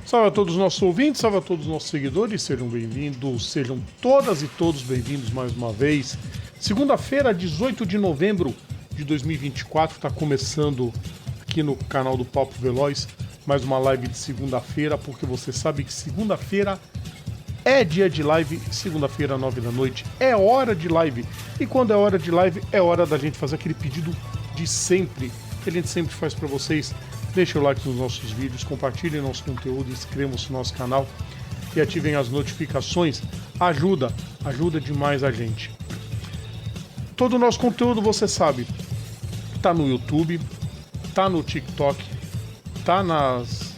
Salve a todos os nossos ouvintes, salve a todos os nossos seguidores, sejam bem-vindos, sejam todas e todos bem-vindos mais uma vez. Segunda-feira, 18 de novembro de 2024, está começando aqui no canal do Papo Veloz, mais uma live de segunda-feira, porque você sabe que segunda-feira é dia de live, segunda-feira, 9 da noite, é hora de live. E quando é hora de live, é hora da gente fazer aquele pedido de sempre, que a gente sempre faz para vocês. Deixem o like nos nossos vídeos, compartilhem nosso conteúdo, inscrevam-se no nosso canal e ativem as notificações. Ajuda demais a gente. Todo o nosso conteúdo, você sabe, tá no YouTube, tá no TikTok, tá nas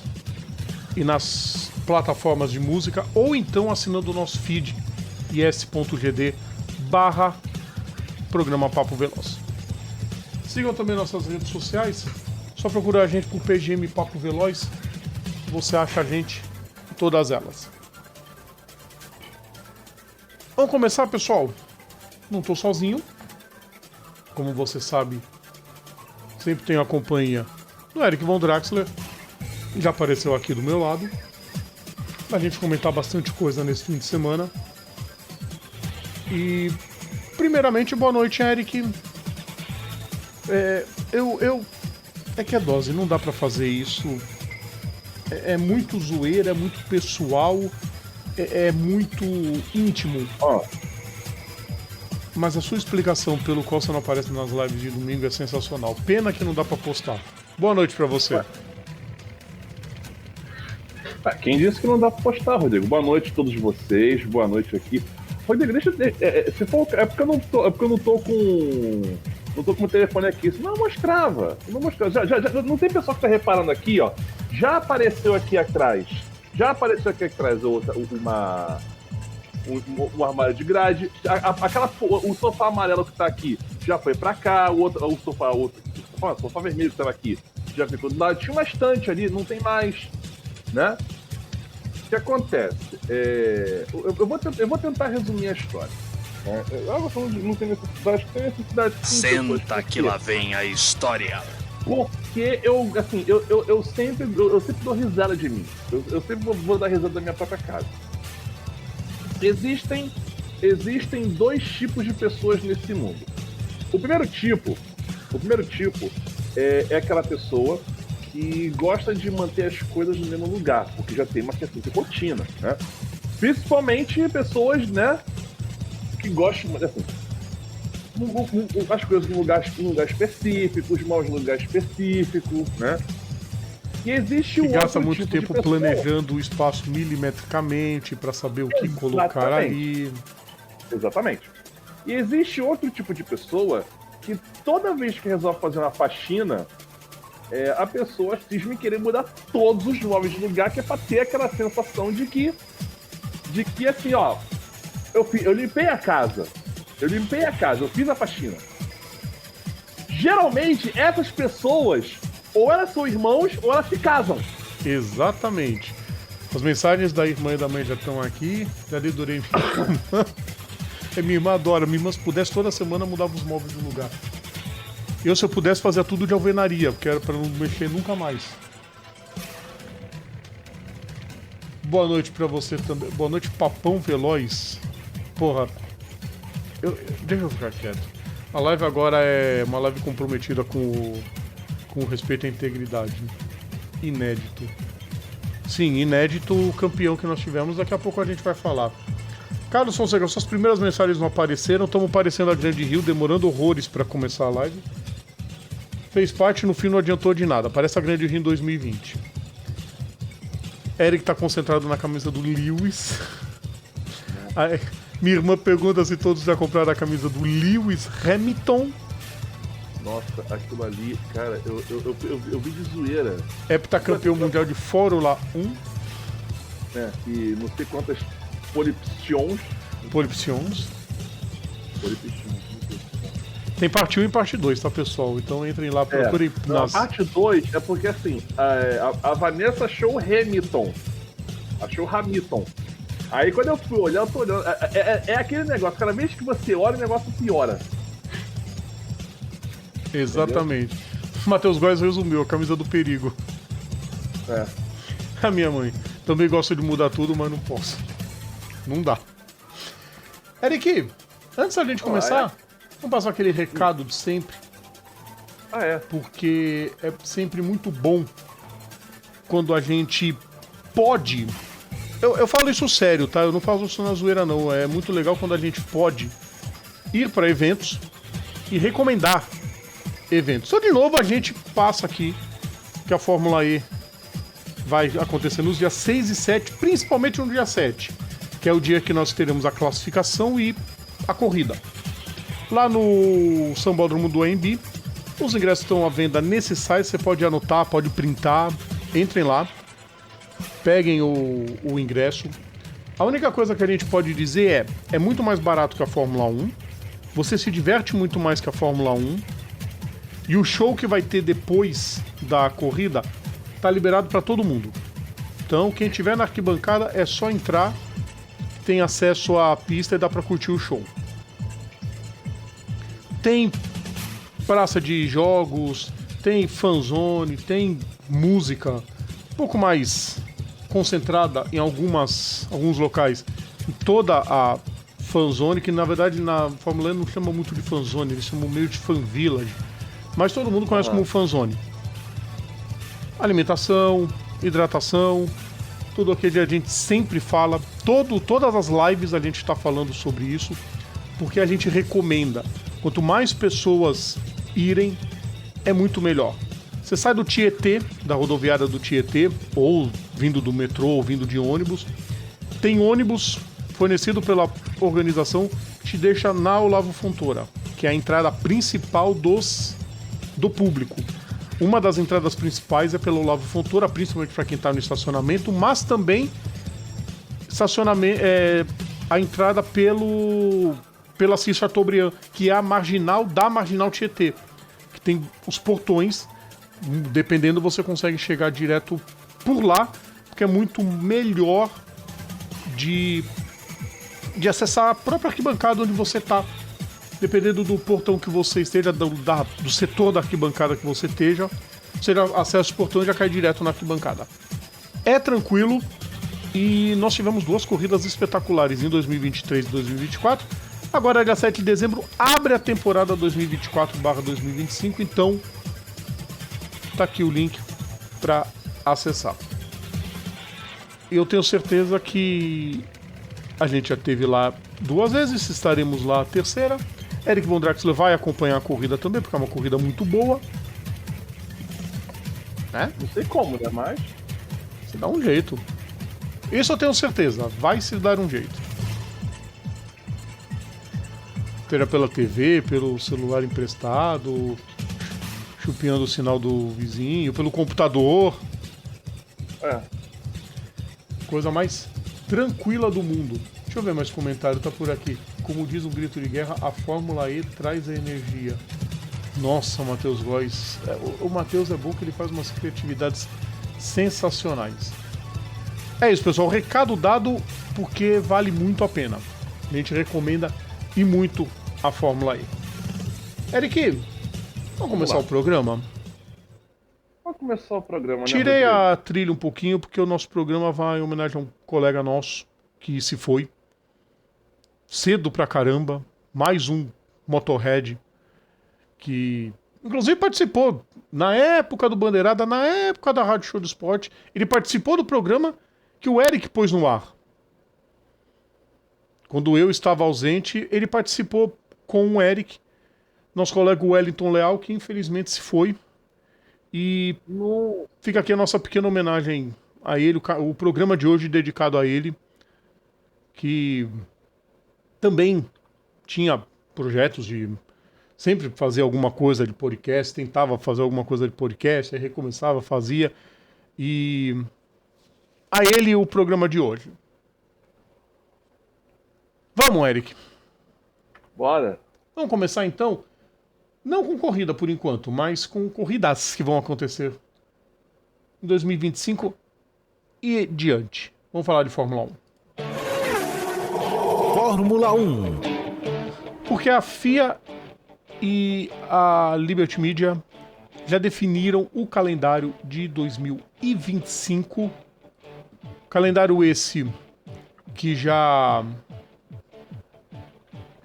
plataformas de música, ou então assinando o nosso feed is.gd/programa Papo Veloz. Sigam também nossas redes sociais. Só procurar a gente por PGM Papo Veloz, você acha a gente em todas elas. Vamos começar, pessoal? Não tô sozinho. Como você sabe, sempre tenho a companhia do Eric Von Draxler. Já apareceu aqui do meu lado. Pra gente comentar bastante coisa nesse fim de semana. E, primeiramente, boa noite, Eric. É que é dose, não dá pra fazer isso. É muito zoeira, é muito pessoal, é muito íntimo. Mas a sua explicação pelo qual você não aparece nas lives de domingo é sensacional. Pena que não dá pra postar. Boa noite pra você. Quem disse que não dá pra postar, Rodrigo? Boa noite a todos vocês, boa noite aqui. Rodrigo, se for, é porque eu não tô com... Não tô com o telefone aqui, senão eu mostrava. Já, não tem pessoa que tá reparando aqui, ó. Já apareceu aqui atrás um armário de grade. O sofá amarelo que tá aqui já foi pra cá. O sofá vermelho que tava aqui já ficou do lado. Tinha uma estante ali, não tem mais, né? O que acontece? Eu vou tentar resumir a história. Não tem necessidade, Senta que lá vem a história. Porque eu sempre dou risada de mim. Eu sempre vou dar risada da minha própria casa. Existem dois tipos de pessoas nesse mundo. O primeiro tipo é aquela pessoa que gosta de manter as coisas no mesmo lugar, porque já tem uma questão de rotina, né? Principalmente pessoas, né, que gostam, assim, as coisas num lugar específico, os maus num lugar específico, né? E existe que gasta muito tempo planejando o espaço milimetricamente para saber o que colocar ali. Exatamente. E existe outro tipo de pessoa que toda vez que resolve fazer uma faxina, a pessoa cisma em querer mudar todos os móveis de lugar, que é pra ter aquela sensação de que assim, ó, eu limpei a casa, eu fiz a faxina. Geralmente, essas pessoas, ou elas são irmãos, ou elas se casam. Exatamente. As mensagens da irmã e da mãe já estão aqui. Já adorei minha irmã. Minha irmã adora. Minha irmã, se pudesse, toda semana mudava os móveis de lugar. Eu, se eu pudesse, fazia tudo de alvenaria, porque era pra não mexer nunca mais. Boa noite pra você também. Boa noite, Papão Veloz. Porra, deixa eu ficar quieto. A live agora é uma live comprometida com respeito à integridade. Inédito. Sim, inédito o campeão que nós tivemos. Daqui a pouco a gente vai falar. Carlos Fonseca, suas primeiras mensagens não apareceram. Estamos aparecendo a Grande Rio, demorando horrores pra começar a live. Fez parte, no fim não adiantou de nada. Parece a Grande Rio em 2020. Eric tá concentrado na camisa do Lewis. Minha irmã pergunta se todos já compraram a camisa do Lewis Hamilton. Nossa, aquilo ali, cara, eu vi de zoeira. Heptacampeão mundial de Fórmula 1. E não sei quantas polipsions. Tem parte 1 e parte 2, tá, pessoal? Então entrem lá, procurem nas... A parte 2 é porque, assim, a Vanessa achou o Hamilton. Achou o Hamilton. Aí quando eu fui olhar, eu tô olhando. É aquele negócio, cada vez que você olha, o negócio piora. Exatamente. Matheus Góes resumiu, a camisa do perigo. É. A minha mãe. Também gosto de mudar tudo, mas não posso. Não dá. Eric, antes da gente começar, vamos passar aquele recado de sempre. Porque é sempre muito bom quando a gente pode. Eu falo isso sério, tá? Eu não falo isso na zoeira, não. É muito legal quando a gente pode ir para eventos e recomendar eventos. Então, de novo, a gente passa aqui que a Fórmula E vai acontecer nos dias 6 e 7, principalmente no dia 7, que é o dia que nós teremos a classificação e a corrida. Lá no Sambódromo do AMB, os ingressos estão à venda nesse site, você pode anotar, pode printar, entrem lá, peguem o ingresso. A única coisa que a gente pode dizer é muito mais barato que a Fórmula 1, você se diverte muito mais que a Fórmula 1, e o show que vai ter depois da corrida tá liberado para todo mundo. Então, quem tiver na arquibancada é só entrar, tem acesso à pista e dá para curtir o show. Tem praça de jogos, tem fanzone, tem música um pouco mais concentrada em alguns locais. Em toda a fanzone, que na verdade na Fórmula 1 não chama muito de fanzone, eles chamam meio de fan village, mas todo mundo conhece como fanzone. Alimentação, hidratação, tudo aquilo que a gente sempre fala, todas as lives a gente está falando sobre isso, porque a gente recomenda. Quanto mais pessoas irem, é muito melhor. Você sai do Tietê, da rodoviária do Tietê, ou vindo do metrô, ou vindo de ônibus. Tem ônibus fornecido pela organização que te deixa na Olavo Fontoura, que é a entrada principal do público. Uma das entradas principais é pela Olavo Fontoura, principalmente para quem está no estacionamento, mas também a entrada pela Assis Chateaubriand, que é a marginal da Marginal Tietê, que tem os portões, dependendo você consegue chegar direto por lá, porque é muito melhor de acessar a própria arquibancada onde você está. Dependendo do portão que você esteja, do setor da arquibancada que você esteja, você já acessa o portão e já cai direto na arquibancada. É tranquilo, e nós tivemos 2 corridas espetaculares em 2023 e 2024. Agora, dia 7 de dezembro, abre a temporada 2024/2025, então tá aqui o link para acessar. Eu tenho certeza que a gente já esteve lá 2 vezes, estaremos lá a terceira. Eric Von Draxler vai acompanhar a corrida também, porque é uma corrida muito boa. Né? Não sei como, né? Mas se dá um jeito. Isso eu tenho certeza, vai se dar um jeito. Seja pela TV, pelo celular emprestado, chupinhando o sinal do vizinho, pelo computador. Coisa mais tranquila do mundo. Deixa eu ver mais comentário, tá por aqui. Como diz um grito de guerra, a Fórmula E traz a energia. Nossa, Matheus Góes. O Matheus é bom que ele faz umas criatividades sensacionais. É isso, pessoal. Recado dado, porque vale muito a pena. A gente recomenda e muito a Fórmula E. Eric, vamos começar o programa? Vamos começar o programa, né? Tirei a trilha um pouquinho, porque o nosso programa vai em homenagem a um colega nosso que se foi cedo pra caramba. Mais um motorhead que, inclusive, participou na época do Bandeirada, na época da Rádio Show do Esporte. Ele participou do programa que o Eric pôs no ar. Quando eu estava ausente, ele participou com o Eric, nosso colega Wellington Leal, que infelizmente se foi. E fica aqui a nossa pequena homenagem a ele, o programa de hoje dedicado a ele, que também tinha projetos de sempre fazer alguma coisa de podcast, tentava fazer alguma coisa de podcast, aí recomeçava, fazia. E a ele o programa de hoje. Vamos, Eric. Bora. Vamos começar então, não com corrida por enquanto, mas com corridas que vão acontecer em 2025 e diante. Vamos falar de Fórmula 1. Fórmula 1. Porque a FIA e a Liberty Media já definiram o calendário de 2025 Calendário esse que já...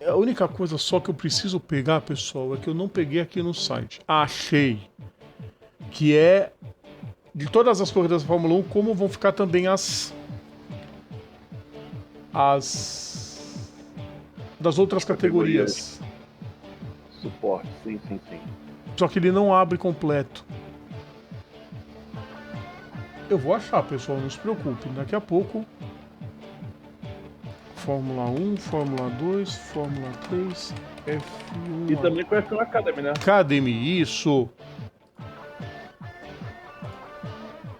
A única coisa só que eu preciso pegar, pessoal, é que eu não peguei aqui no site. Achei. Que é, de todas as corridas da Fórmula 1, como vão ficar também as das outras categorias. Suporte, sim. Só que ele não abre completo. Eu vou achar, pessoal, não se preocupe. Daqui a pouco... Fórmula 1, Fórmula 2, Fórmula 3, F1... E também com a F1 Academy, né? Academy, isso!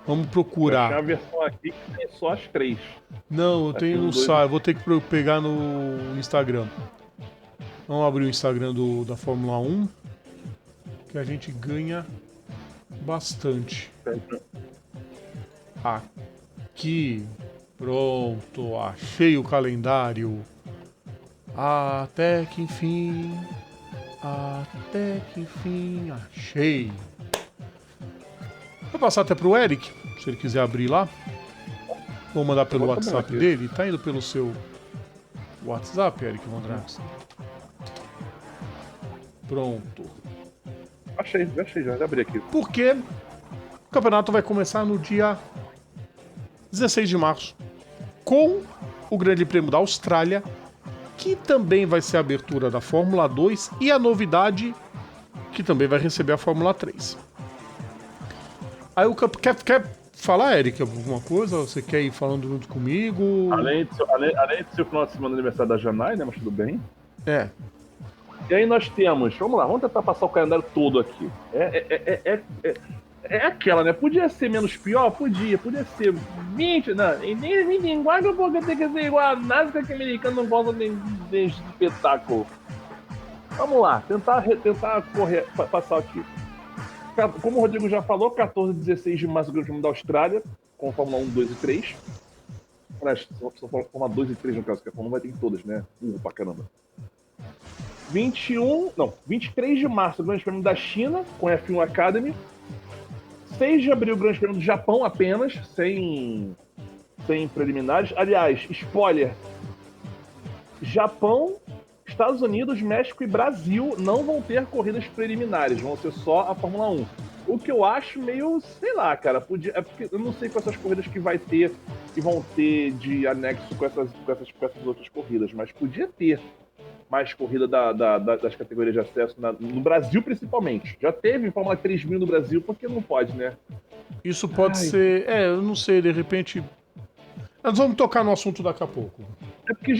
Vamos procurar. Tem uma versão aqui que tem só as 3. Não, eu tenho no site, vou ter que pegar no Instagram. Vamos abrir o Instagram da Fórmula 1, que a gente ganha bastante. Aqui, pronto, achei o calendário. Até que enfim, achei. Vou passar até pro Eric, se ele quiser abrir lá. Vou mandar pelo WhatsApp dele. Tá indo pelo seu WhatsApp, Eric Vondrax? Pronto. Achei, já abri aqui. Porque o campeonato vai começar no dia 16 de março, com o Grande Prêmio da Austrália, que também vai ser a abertura da Fórmula 2 e a novidade que também vai receber a Fórmula 3. Aí o quer falar, Eric, alguma coisa? Você quer ir falando junto comigo? Além de ser o final de semana do aniversário da Janai, né? Mas tudo bem. É. E aí nós temos, vamos lá, vamos tentar passar o calendário todo aqui. É aquela, né? Podia ser menos pior? Podia ser 20, não, nem 20 igual que eu vou ter que ser igual a NASCAR que americano não gosta de espetáculo. Vamos lá, tentar correr, passar aqui. Como o Rodrigo já falou, 14 e 16 de março, o Grande Prêmio da Austrália, com a Fórmula 1, 2 e 3. Só Fórmula 2 e 3 no caso, que a Fórmula 1 vai ter em todas, né? Pra caramba. 23 de março, o Grande Prêmio da China, com a F1 Academy. 6 de abril, o Grande Prêmio do Japão apenas, sem preliminares. Aliás, spoiler, Japão, Estados Unidos, México e Brasil não vão ter corridas preliminares, vão ser só a Fórmula 1. O que eu acho meio, sei lá, cara, é porque eu não sei com essas corridas que vão ter de anexo com essas outras corridas, mas podia ter mais corrida das categorias de acesso no Brasil, principalmente. Já teve Fórmula 3000 no Brasil, porque não pode, né? Isso pode ser... eu não sei, de repente... Nós vamos tocar no assunto daqui a pouco. É porque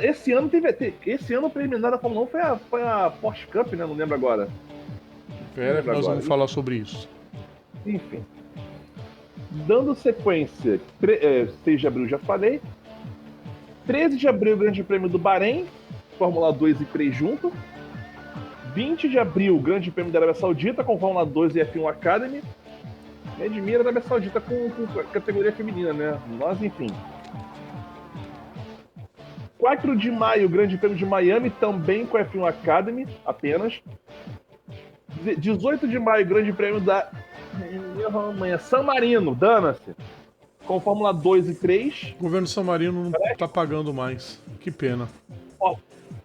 esse ano esse ano o preliminar da Fórmula 1 foi a Porsche Cup, né? Não lembro agora. Pera, nós vamos falar sobre isso. Enfim. Dando sequência, 6 de abril já falei. 13 de abril, Grande Prêmio do Bahrein, Fórmula 2 e 3 junto. 20 de abril, Grande Prêmio da Arábia Saudita, com Fórmula 2 e F1 Academy. Me admira a Arábia Saudita com categoria feminina, né? Mas, enfim. 4 de maio, Grande Prêmio de Miami, também com F1 Academy, apenas. 18 de maio, Grande Prêmio da San Marino, dana-se, com Fórmula 2 e 3. O governo San Marino não tá pagando mais. Que pena.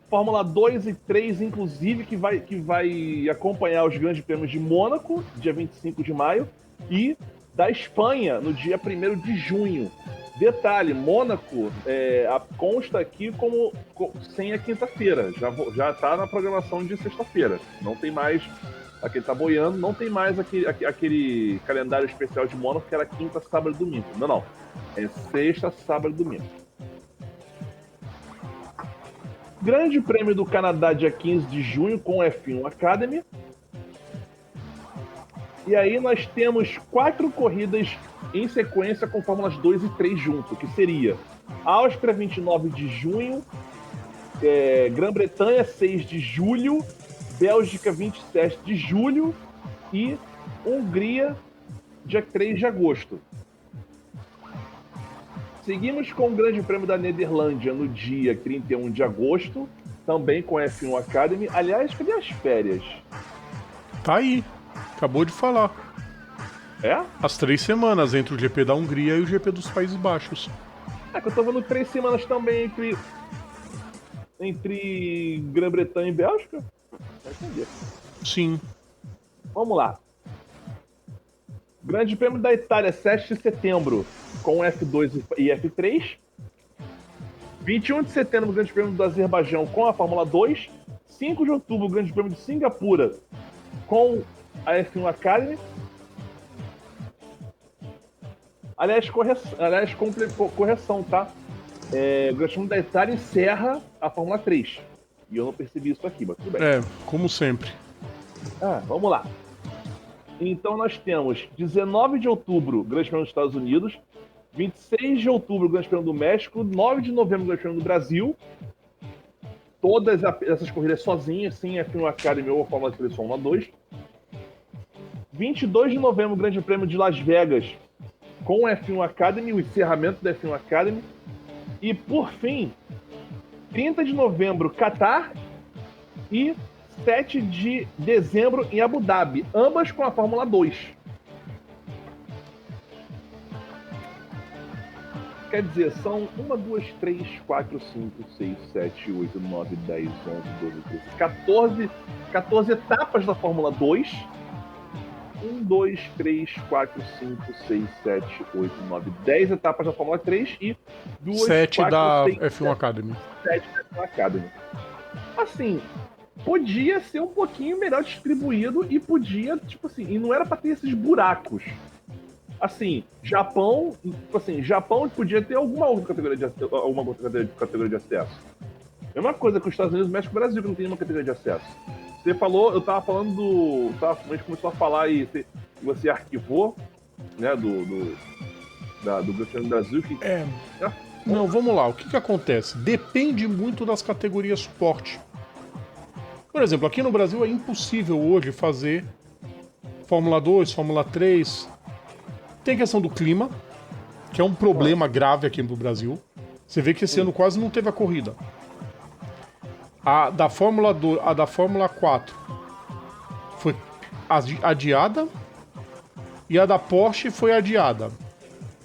Fórmula 2 e 3, inclusive, que vai acompanhar os Grandes Prêmios de Mônaco, dia 25 de maio, e da Espanha, no dia 1º de junho. Detalhe, Mônaco consta aqui como sem a quinta-feira. Já tá na programação de sexta-feira. Não tem mais... Aqui ele tá boiando, não tem mais aquele calendário especial de Mônaco que era quinta, sábado e domingo. Não. É sexta, sábado e domingo. Grande Prêmio do Canadá, dia 15 de junho, com F1 Academy. E aí nós temos 4 corridas em sequência com Fórmulas 2 e 3 junto, que seria Áustria, 29 de junho, Grã-Bretanha, 6 de julho, Bélgica, 27 de julho e Hungria, dia 3 de agosto. Seguimos com o Grande Prêmio da Nederlândia no dia 31 de agosto, também com F1 Academy. Aliás, cadê as férias? Tá aí. Acabou de falar. É? As 3 semanas entre o GP da Hungria e o GP dos Países Baixos. É que eu tô vendo 3 semanas também entre Grã-Bretanha e Bélgica. Vai entender. Sim. Vamos lá. Grande Prêmio da Itália, 7 de setembro, com F2 e F3. 21 de setembro, Grande Prêmio do Azerbaijão com a Fórmula 2. 5 de outubro, Grande Prêmio de Singapura com a F1 Academy. Aliás, correção, tá? O Grande Prêmio da Itália encerra a Fórmula 3. E eu não percebi isso aqui, mas tudo bem. Como sempre. Vamos lá. Então nós temos 19 de outubro, Grande Prêmio dos Estados Unidos. 26 de outubro, Grande Prêmio do México. 9 de novembro, Grande Prêmio do Brasil. Todas essas corridas sozinhas, sem F1 Academy ou Fórmula 3 ou Fórmula 2. 22 de novembro, Grande Prêmio de Las Vegas, com F1 Academy, o encerramento da F1 Academy. E, por fim, 30 de novembro, Qatar e 7 de dezembro em Abu Dhabi, ambas com a Fórmula 2. Quer dizer, são 1, 2, 3, 4, 5, 6, 7, 8, 9, 10, 11, 12, 13, 14 etapas da Fórmula 2. 1, 2, 3, 4, 5, 6, 7, 8, 9, 10 etapas da Fórmula 3 e 2, 7 4, da 6, F1 7, Academy. 7 da F1 Academy. Assim, podia ser um pouquinho melhor distribuído e podia, tipo assim, e não era pra ter esses buracos. Assim, Japão podia ter alguma outra categoria de acesso. Mesma coisa com os Estados Unidos, México e Brasil, que não tem nenhuma categoria de acesso. Você falou, eu tava falando do. A gente começou a falar e você arquivou, né, do Grande Prêmio do Brasil. Não, vamos lá. O que acontece? Depende muito das categorias suporte. Por exemplo, aqui no Brasil é impossível hoje fazer Fórmula 2, Fórmula 3. Tem a questão do clima, que é um problema grave aqui no Brasil. Você vê que esse ano quase não teve a corrida. A da Fórmula 2, a da Fórmula 4 foi adiada e a da Porsche foi adiada,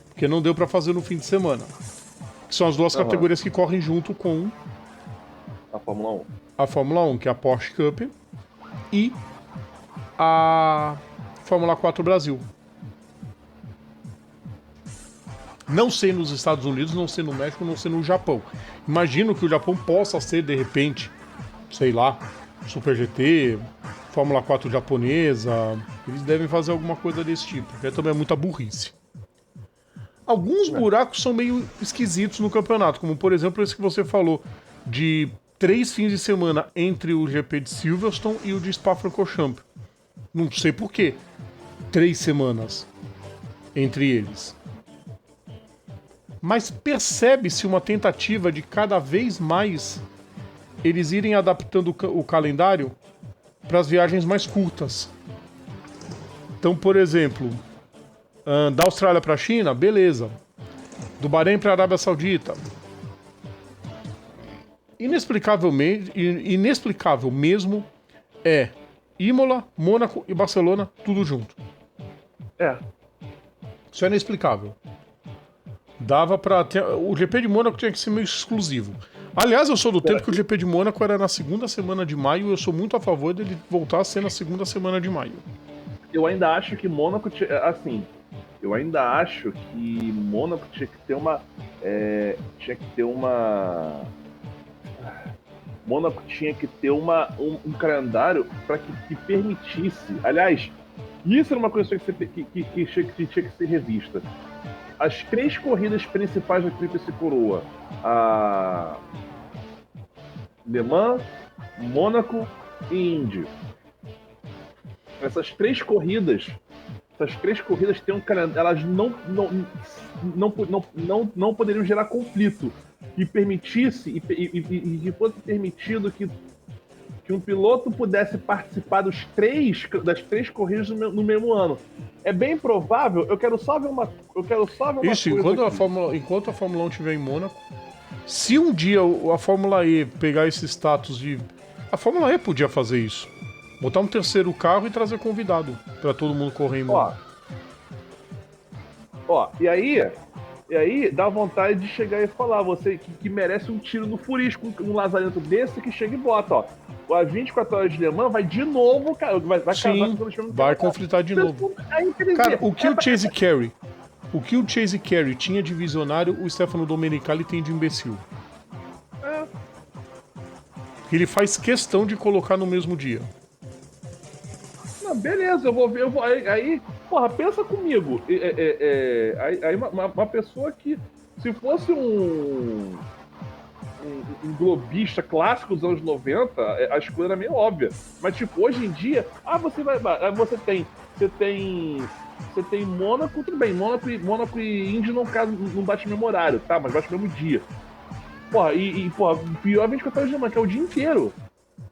porque não deu para fazer no fim de semana. Que são as duas categorias que correm junto com a Fórmula 1. A Fórmula 1, que é a Porsche Cup, e a Fórmula 4 Brasil. Não sei nos Estados Unidos, não sei no México, não sei no Japão. Imagino que o Japão possa ser, de repente, sei lá, Super GT, Fórmula 4 japonesa. Eles devem fazer alguma coisa desse tipo, porque também é muita burrice. Alguns buracos são meio esquisitos no campeonato, como por exemplo esse que você falou, de 3 fins de semana entre o GP de Silverstone e o de Spa-Francorchamps. Não sei por quê. 3 semanas entre eles. Mas percebe-se uma tentativa de cada vez mais eles irem adaptando o calendário para as viagens mais curtas. Então, por exemplo, da Austrália para a China, beleza. Do Bahrein para a Arábia Saudita. Inexplicável mesmo é Imola, Mônaco e Barcelona, tudo junto. Isso é inexplicável. Dava pra ter... O GP de Mônaco tinha que ser meio exclusivo. Aliás, eu sou do tempo que o GP de Mônaco era na segunda semana de maio e eu sou muito a favor dele voltar a ser na segunda semana de maio. Eu ainda acho que Mônaco... Assim, eu ainda acho que Mônaco tinha que ter uma... Mônaco tinha que ter um calendário para que permitisse... Aliás, isso era uma coisa que tinha que ser revista. As 3 corridas principais da Tríplice Coroa, a Le Mans, Mônaco e Indy. Essas três corridas têm um calendário, elas não poderiam gerar conflito e permitisse e fosse permitido que um piloto pudesse participar das três corridas no mesmo ano. É bem provável, eu quero só ver uma Isso, coisa enquanto a Fórmula 1 estiver em Mônaco, se um dia a Fórmula E pegar esse status de... A Fórmula E podia fazer isso. Botar um terceiro carro e trazer convidado pra todo mundo correr em Mônaco. Ó, e aí dá vontade de chegar e falar, você que merece um tiro no furisco, um lazarento desse que chega e bota, ó. A 24 horas de Le Mans vai de novo, cara, vai casar Sim, com o vai conflitar de novo. Aí, quer dizer, Cara, o que o Chase Carey tinha de visionário, o Stefano Domenicali tem de imbecil. É. Ele faz questão de colocar no mesmo dia. Não, beleza, eu vou ver, aí, porra, pensa comigo. Aí uma pessoa que, se fosse um globista clássico dos anos 90, a escolha era meio óbvia. Mas, tipo, hoje em dia, você tem Mônaco, tudo bem, Mônaco e Indy não bate no mesmo horário, tá? Mas bate no mesmo dia. Porra, porra, pior 24 horas de manhã, que é o dia inteiro.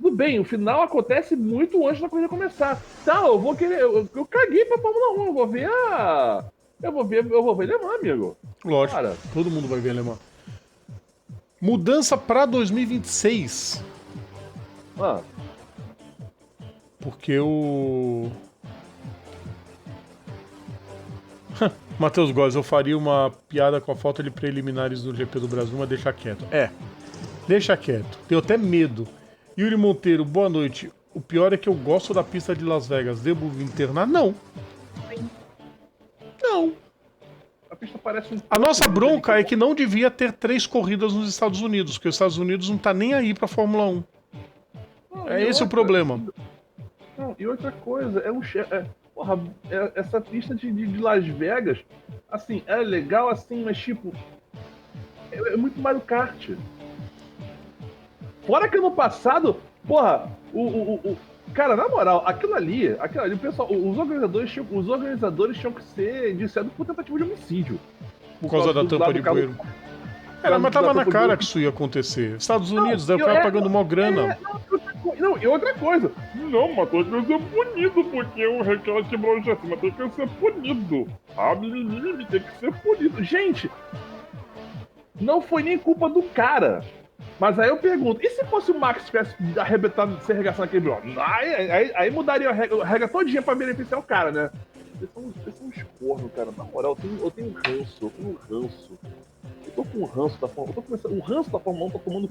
Tudo bem, o final acontece muito antes da corrida começar. Tá, eu vou querer. Eu caguei pra Fórmula 1, eu vou ver a. Eu vou ver Le Mans, amigo. Lógico, Cara. todo mundo vai ver Le Mans. Mudança pra 2026. Ah, Porque o. Matheus Góes, eu faria uma piada com a falta de preliminares do GP do Brasil, mas deixa quieto. Deixa quieto. Tenho até medo. Yuri Monteiro, boa noite. O pior é que eu gosto da pista de Las Vegas. Devo internar? Não. Não. a pista parece um. A nossa bronca é que não devia ter 3 corridas nos Estados Unidos, porque os Estados Unidos não tá nem aí pra Fórmula 1. Não, É e esse o outra- problema. Não, e outra coisa, porra, essa pista de Las Vegas, assim, é legal assim, mas tipo. É muito Mario Kart. Fora que ano passado, porra, cara, na moral, aquilo ali, o pessoal, os organizadores tinham que ser indiciados por tentativa de homicídio. Por causa da tampa de bueiro. Era, mas tava na cara que isso ia acontecer. Estados Unidos, daí o cara pagando mó grana. Não, e outra coisa. Não, mas tem que ser punido, porque o Raquel quebrou o gesto, mas tem que ser punido. A menina tem que ser punido. Gente, não foi nem culpa do cara. Mas aí eu pergunto, e se fosse o Max que tivesse arrebentado, se arregaçando naquele bloco? Aí mudaria a regra todinha pra beneficiar o cara, né? Vocês são uns cornos, cara. Na moral, eu tenho ranço. Eu tô com ranço da Fórmula 1. Eu tô começando, o ranço da Fórmula 1 tá tomando.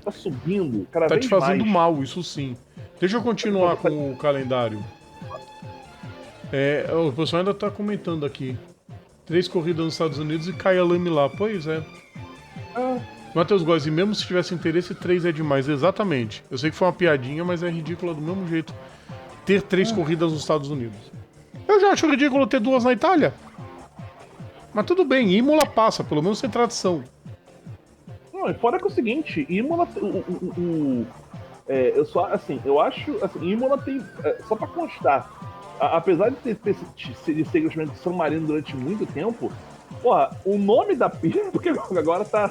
Tá subindo cada Tá vez te fazendo mais. mal, isso sim. Deixa eu continuar com o calendário. O pessoal ainda tá comentando aqui. 3 corridas nos Estados Unidos e cai a Lame lá. Pois é. Matheus Góes, e mesmo se tivesse interesse, 3 é demais. Exatamente. Eu sei que foi uma piadinha, mas é ridícula do mesmo jeito ter 3 corridas nos Estados Unidos. Eu já acho ridículo ter 2 na Itália. Mas tudo bem, Imola passa, pelo menos tem tradição. Não, e fora que é o seguinte, Imola. Eu acho. Assim, Imola tem. Só pra constar, apesar de ser crescimento de San Marino durante muito tempo, porra, o nome da pista, porque agora tá.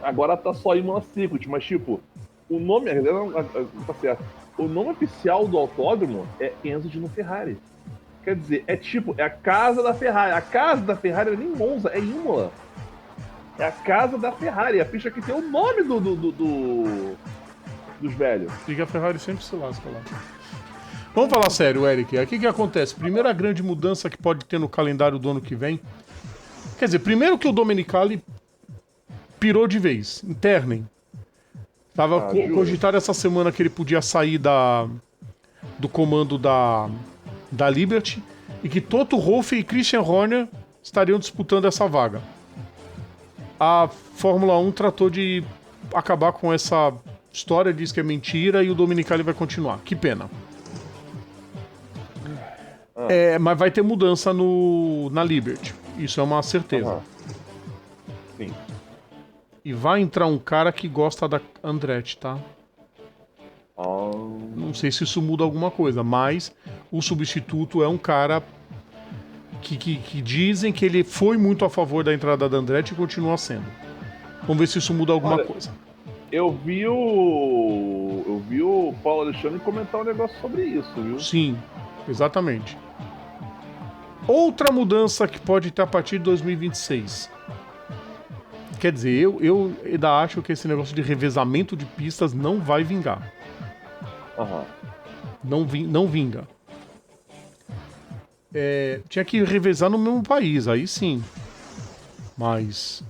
Agora tá só Imola Circuit, mas tipo, o nome. Tá certo. O nome oficial do autódromo é Enzo Dino Ferrari. Quer dizer, é a casa da Ferrari. A casa da Ferrari não é nem Monza, é Imola. É a casa da Ferrari, a pista que tem o nome dos velhos. E que a Ferrari sempre se lasca lá. Vamos falar sério, Eric. Aqui que acontece? Primeira grande mudança que pode ter no calendário do ano que vem. Quer dizer, primeiro que o Domenicali pirou de vez. Internem. Tava cogitado essa semana que ele podia sair do comando da Liberty e que Toto Wolff e Christian Horner estariam disputando essa vaga. A Fórmula 1 tratou de acabar com essa história, diz que é mentira e o Domenicali vai continuar. Que pena. Mas vai ter mudança na Liberty. Isso é uma certeza. Sim. E vai entrar um cara que gosta da Andretti, tá? Não sei se isso muda alguma coisa, mas o substituto é um cara que dizem que ele foi muito a favor da entrada da Andretti e continua sendo. Vamos ver se isso muda alguma coisa. Eu vi o Paulo Alexandre comentar um negócio sobre isso, viu? Sim, exatamente. Outra mudança que pode ter a partir de 2026. Quer dizer, eu ainda acho que esse negócio de revezamento de pistas não vai vingar. Não vinga. tinha que revezar no mesmo país, aí sim. Mas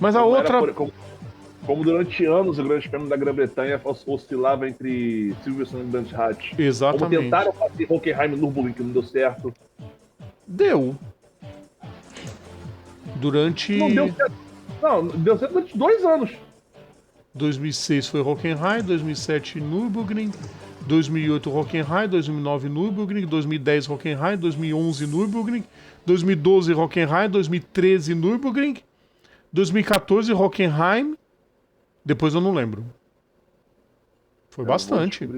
a Como era outra... como durante anos o Grande Prêmio da Grã-Bretanha oscilava entre Silverstone e Brands Hatch. Como Exatamente. tentaram fazer Hockenheim e Nürburgring, que não deu certo. Deu. Durante... Não deu certo. Não, deu certo durante 2 anos. 2006 foi Hockenheim, 2007 Nürburgring, 2008 Hockenheim, 2009 Nürburgring, 2010 Hockenheim, 2011 Nürburgring, 2012 Hockenheim, 2013 Nürburgring, 2014 Hockenheim, depois eu não lembro. Foi bastante.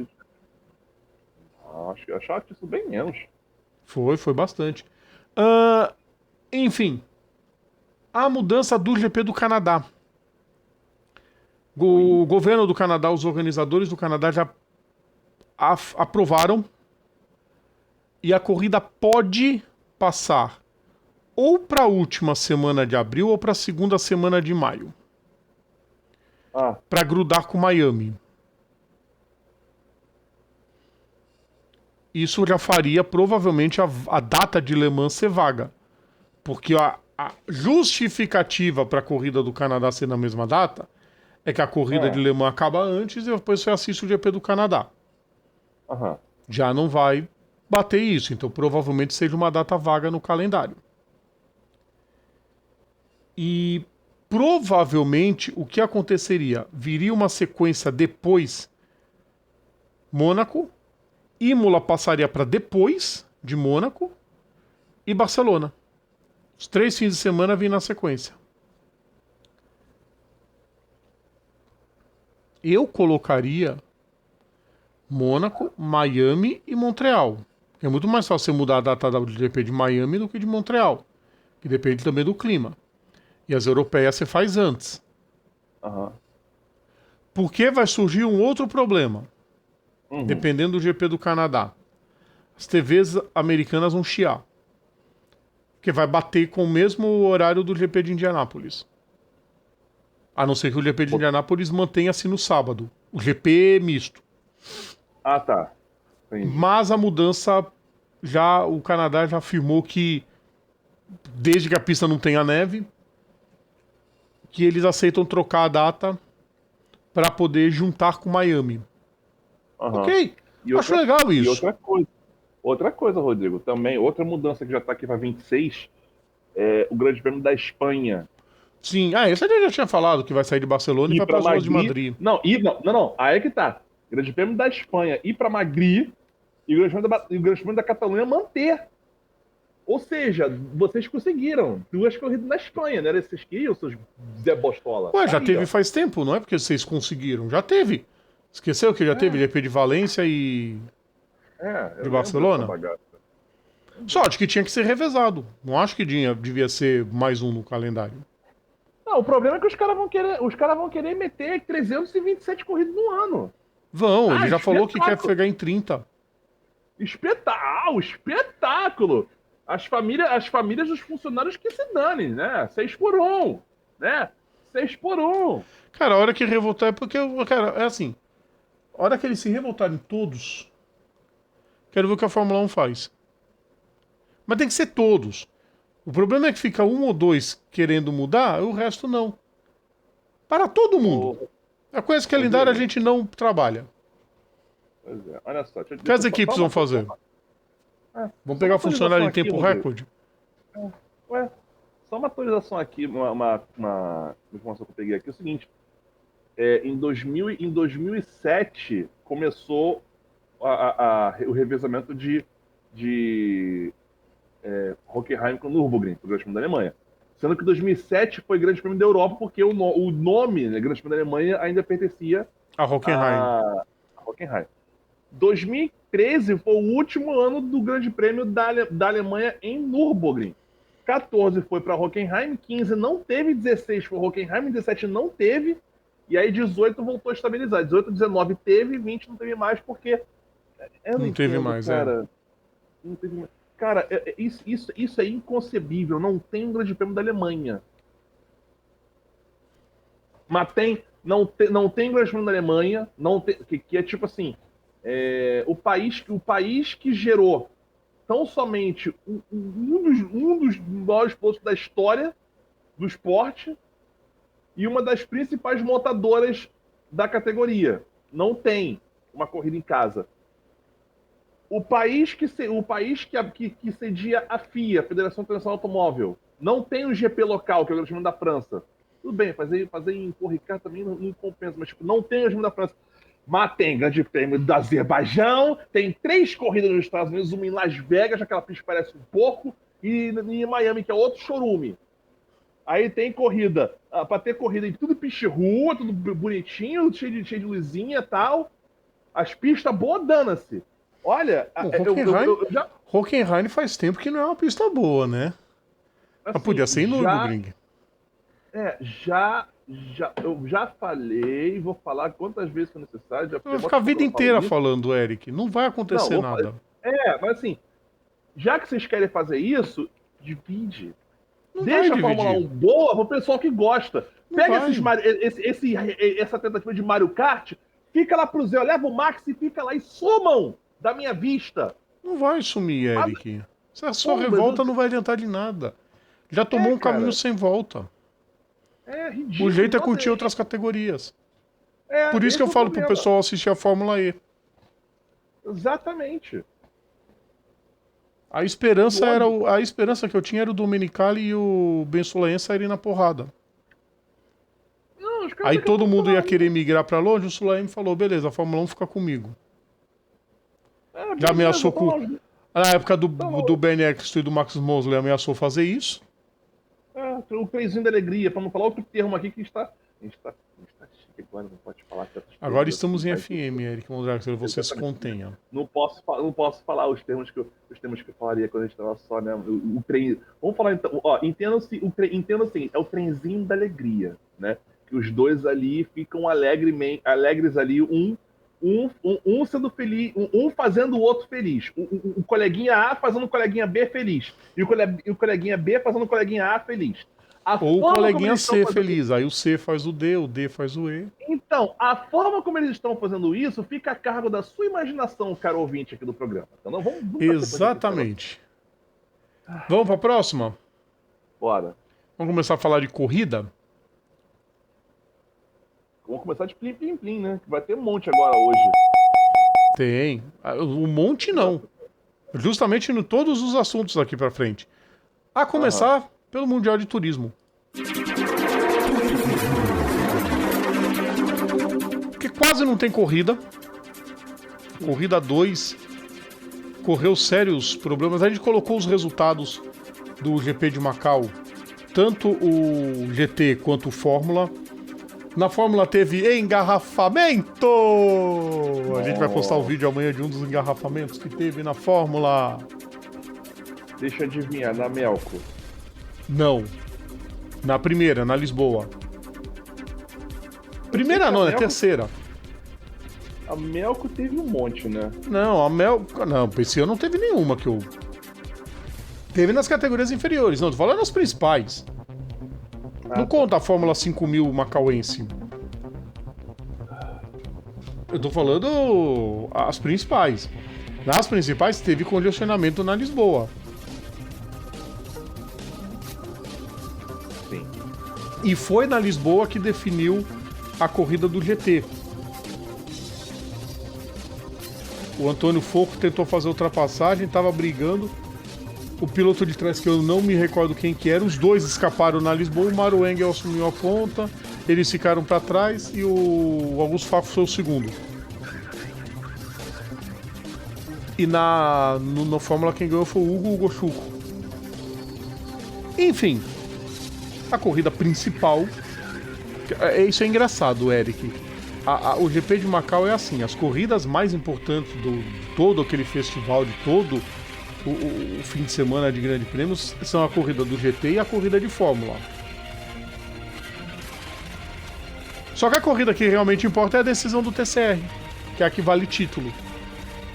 Achava que isso bem menos. Foi bastante. Enfim, a mudança do GP do Canadá. O governo do Canadá, os organizadores do Canadá já aprovaram e a corrida pode passar ou para a última semana de abril ou para a segunda semana de maio. Para grudar com Miami. Isso já faria provavelmente a data de Le Mans ser vaga. Porque a justificativa para a corrida do Canadá ser na mesma data é que a corrida de Le Mans acaba antes e depois você assiste o GP do Canadá. Já não vai bater isso, então provavelmente seja uma data vaga no calendário. E provavelmente o que aconteceria? Viria uma sequência depois Mônaco, Imola passaria para depois de Mônaco e Barcelona. Os 3 fins de semana vêm na sequência. Eu colocaria Mônaco, Miami e Montreal. É muito mais fácil você mudar a data do GP de Miami do que de Montreal. Que depende também do clima. E as europeias você faz antes. Porque vai surgir um outro problema. Dependendo do GP do Canadá. As TVs americanas vão chiar. Porque vai bater com o mesmo horário do GP de Indianápolis. A não ser que o GP de Indianápolis mantenha-se no sábado. O GP misto. Tá. Entendi. Mas a mudança, o Canadá já afirmou que, desde que a pista não tenha neve, que eles aceitam trocar a data para poder juntar com Miami. Ok, acho legal isso. E outra coisa, Rodrigo, também, outra mudança que já tá aqui para 26, é o Grande Prêmio da Espanha. Sim, esse eu já tinha falado, que vai sair de Barcelona e vai para as ruas de Madrid. Não, aí é que tá. Grande Prêmio da Espanha ir para Madrid e o Grande Prêmio da Catalunha manter. Ou seja, vocês conseguiram 2 corridas na Espanha, né? Vocês queriam, seus Zé Bostola. Já teve faz tempo, não é porque vocês conseguiram. Já teve. Esqueceu que já teve GP de Valência e de Barcelona? Só acho que tinha que ser revezado. Não acho que devia ser mais um no calendário. Não, o problema é que os caras vão querer meter 327 corridas no ano. Ele já falou que quer pegar em 30. Espetáculo! As famílias dos funcionários que se danem, né? 6 por 1, né? 6 por 1. Cara, a hora que revoltar é porque, cara, é assim. A hora que eles se revoltarem todos, quero ver o que a Fórmula 1 faz. Mas tem que ser todos. O problema é que fica 1 ou 2 querendo mudar, e o resto não. Para todo mundo. A coisa calendário a gente não trabalha. Pois é, olha só. O que as equipes vão fazer? Vão pegar funcionário em tempo recorde? Só uma atualização aqui, uma informação que eu peguei aqui, é o seguinte. Em 2007 começou o revezamento de Hockenheim com Nürburgring, o Grande Prêmio da Alemanha. Sendo que 2007 foi Grande Prêmio da Europa, porque o nome, né, Grande Prêmio da Alemanha, ainda pertencia a Hockenheim. A Hockenheim. 2013 foi o último ano do Grande Prêmio da Alemanha em Nürburgring. 14 foi para Hockenheim, 15 não teve, 16 foi Hockenheim, 17 não teve, e aí 18 voltou a estabilizar. 18, 19 teve, 20 não teve mais, porque... Não teve mais, cara. Não teve mais. Cara, isso é inconcebível. Não tem um Grande Prêmio da Alemanha. Mas não tem Grande Prêmio da Alemanha, que é tipo assim, o país que gerou tão somente um dos maiores pilotos da história do esporte e uma das principais montadoras da categoria. Não tem uma corrida em casa. O país que cedia a FIA, a Federação Internacional Automóvel, não tem um GP local, que é o Grande Prêmio da França. Tudo bem, fazer em Corricar também não compensa, mas tipo, não tem o Grande Prêmio da França. Mas tem Grande Prêmio do Azerbaijão, tem 3 corridas nos Estados Unidos, uma em Las Vegas, aquela pista parece um porco, e em Miami, que é outro chorume. Aí tem corrida, pra ter corrida em tudo pista rua, tudo bonitinho, cheio de luzinha e tal. As pistas boas, dana-se. Olha, Hockenheim faz tempo que não é uma pista boa, né? assim, Mas podia ser em Nürburgring. Eu já falei, vou falar quantas vezes for necessário. Vai ficar a vida inteira falando, Eric. Não vai acontecer nada. Mas assim, já que vocês querem fazer isso, divide. Não Deixa vai a Fórmula 1 dividir. boa pro pessoal que gosta. Não Pega vai. essa tentativa de Mario Kart, fica lá pro Zé, leva o Max e fica lá e sumam da minha vista. Não vai sumir, Eric. Essa sua Pô, revolta mas não vai adiantar de nada. Já tomou um cara. caminho sem volta. É ridículo. O jeito é Nossa, curtir outras categorias. Por isso esse que eu é o falo pro problema. pessoal assistir a Fórmula E. Exatamente. A esperança que eu tinha era o Domenicali e o Ben Sulayem saírem na porrada. Não, os caras Aí daqui a todo pouco mundo tá ia lá. querer migrar pra longe, o Sulayem falou, beleza, a Fórmula 1 fica comigo. Já beleza, ameaçou tá com... lá. Na época do Ben Eccleston e do Max Mosley, ameaçou fazer isso. O trenzinho da alegria, pra não falar outro termo aqui que a gente tá chique agora, não pode falar. Agora estamos em FM, Eric Mondraxler, você se contenha. Não posso falar os termos que eu falaria quando a gente tava só, né? O trem. Vamos falar então. Entenda assim, é o trenzinho da alegria, né? Que os dois ali ficam alegres ali, um sendo feliz, um fazendo o outro feliz. O coleguinha A fazendo o coleguinha B feliz. E o coleguinha B fazendo o coleguinha A feliz. Ou o coleguinha C feliz, aí o C faz o D faz o E. Então, a forma como eles estão fazendo isso fica a cargo da sua imaginação, caro ouvinte aqui do programa. Então, vamos Exatamente. Vamos para a próxima? Bora. Vamos começar a falar de corrida? Vamos começar de plim-plim-plim, né? Que vai ter um monte agora hoje. Tem. Um monte não. Justamente em todos os assuntos aqui para frente. A começar pelo Mundial de Turismo. Porque quase não tem corrida. Corrida 2 correu sérios problemas. A gente colocou os resultados do GP de Macau, tanto o GT quanto o Fórmula. Na Fórmula teve engarrafamento! A gente vai postar o vídeo amanhã de um dos engarrafamentos que teve na Fórmula. Deixa eu adivinhar, na Melco. Não. Na primeira, na Lisboa. Primeira não, é terceira. A Melco teve um monte, né? Não, a Melco... Não, esse ano não teve nenhuma que eu... Teve nas categorias inferiores. Não, tô falando nas principais. Não conta a Fórmula 5000 macauense. Eu tô falando as principais. Nas principais teve congestionamento na Lisboa. Sim. E foi na Lisboa que definiu a corrida do GT. O Antônio Foucault tentou fazer ultrapassagem, estava brigando. O piloto de trás, que eu não me recordo quem que era, os dois escaparam na Lisboa, o Mário Engel assumiu a ponta, eles ficaram para trás e o Augusto Fafo foi o segundo. E na Fórmula quem ganhou foi o Hugo Gochuco. Enfim, a corrida principal, isso é engraçado, Eric. O GP de Macau é assim, as corridas mais importantes de todo aquele festival, de todo o fim de semana de grande prêmios, são a corrida do GT e a corrida de Fórmula. Só que a corrida que realmente importa é a decisão do TCR, que é a que vale título.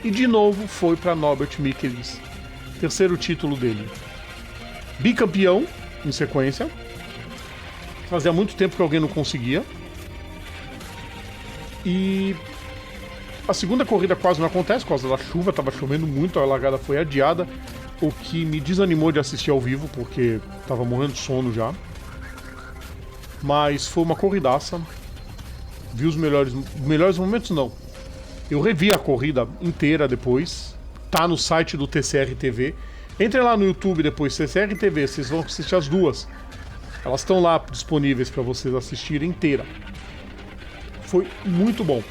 E de novo foi para Norbert Michelis, terceiro título dele. Bicampeão em sequência. Fazia muito tempo que alguém não conseguia. E A segunda corrida quase não acontece por causa da chuva, tava chovendo muito, a largada foi adiada, o que me desanimou de assistir ao vivo, porque tava morrendo de sono já. Mas foi uma corridaça. Vi os melhores momentos, não. Eu revi a corrida inteira depois. Tá no site do TCR TV. Entrem lá no YouTube depois, TCR TV, vocês vão assistir as duas. Elas estão lá disponíveis para vocês assistirem inteira. Foi muito bom.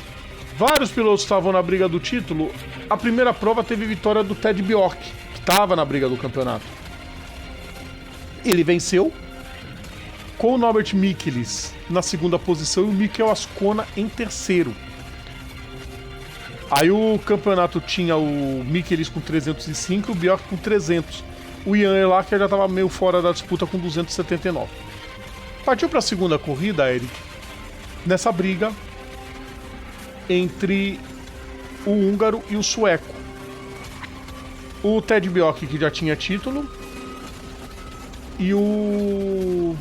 Vários pilotos estavam na briga do título. A primeira prova teve vitória do Ted Bjork, que estava na briga do campeonato. Ele venceu, com o Norbert Michelis na segunda posição e o Mikel Ascona em terceiro. Aí o campeonato tinha o Michelis com 305 e o Bjork com 300. O Ian Elacker já estava meio fora da disputa com 279. Partiu para a segunda corrida, Eric, nessa briga entre o húngaro e o sueco. O Ted Bjork, que já tinha título, e o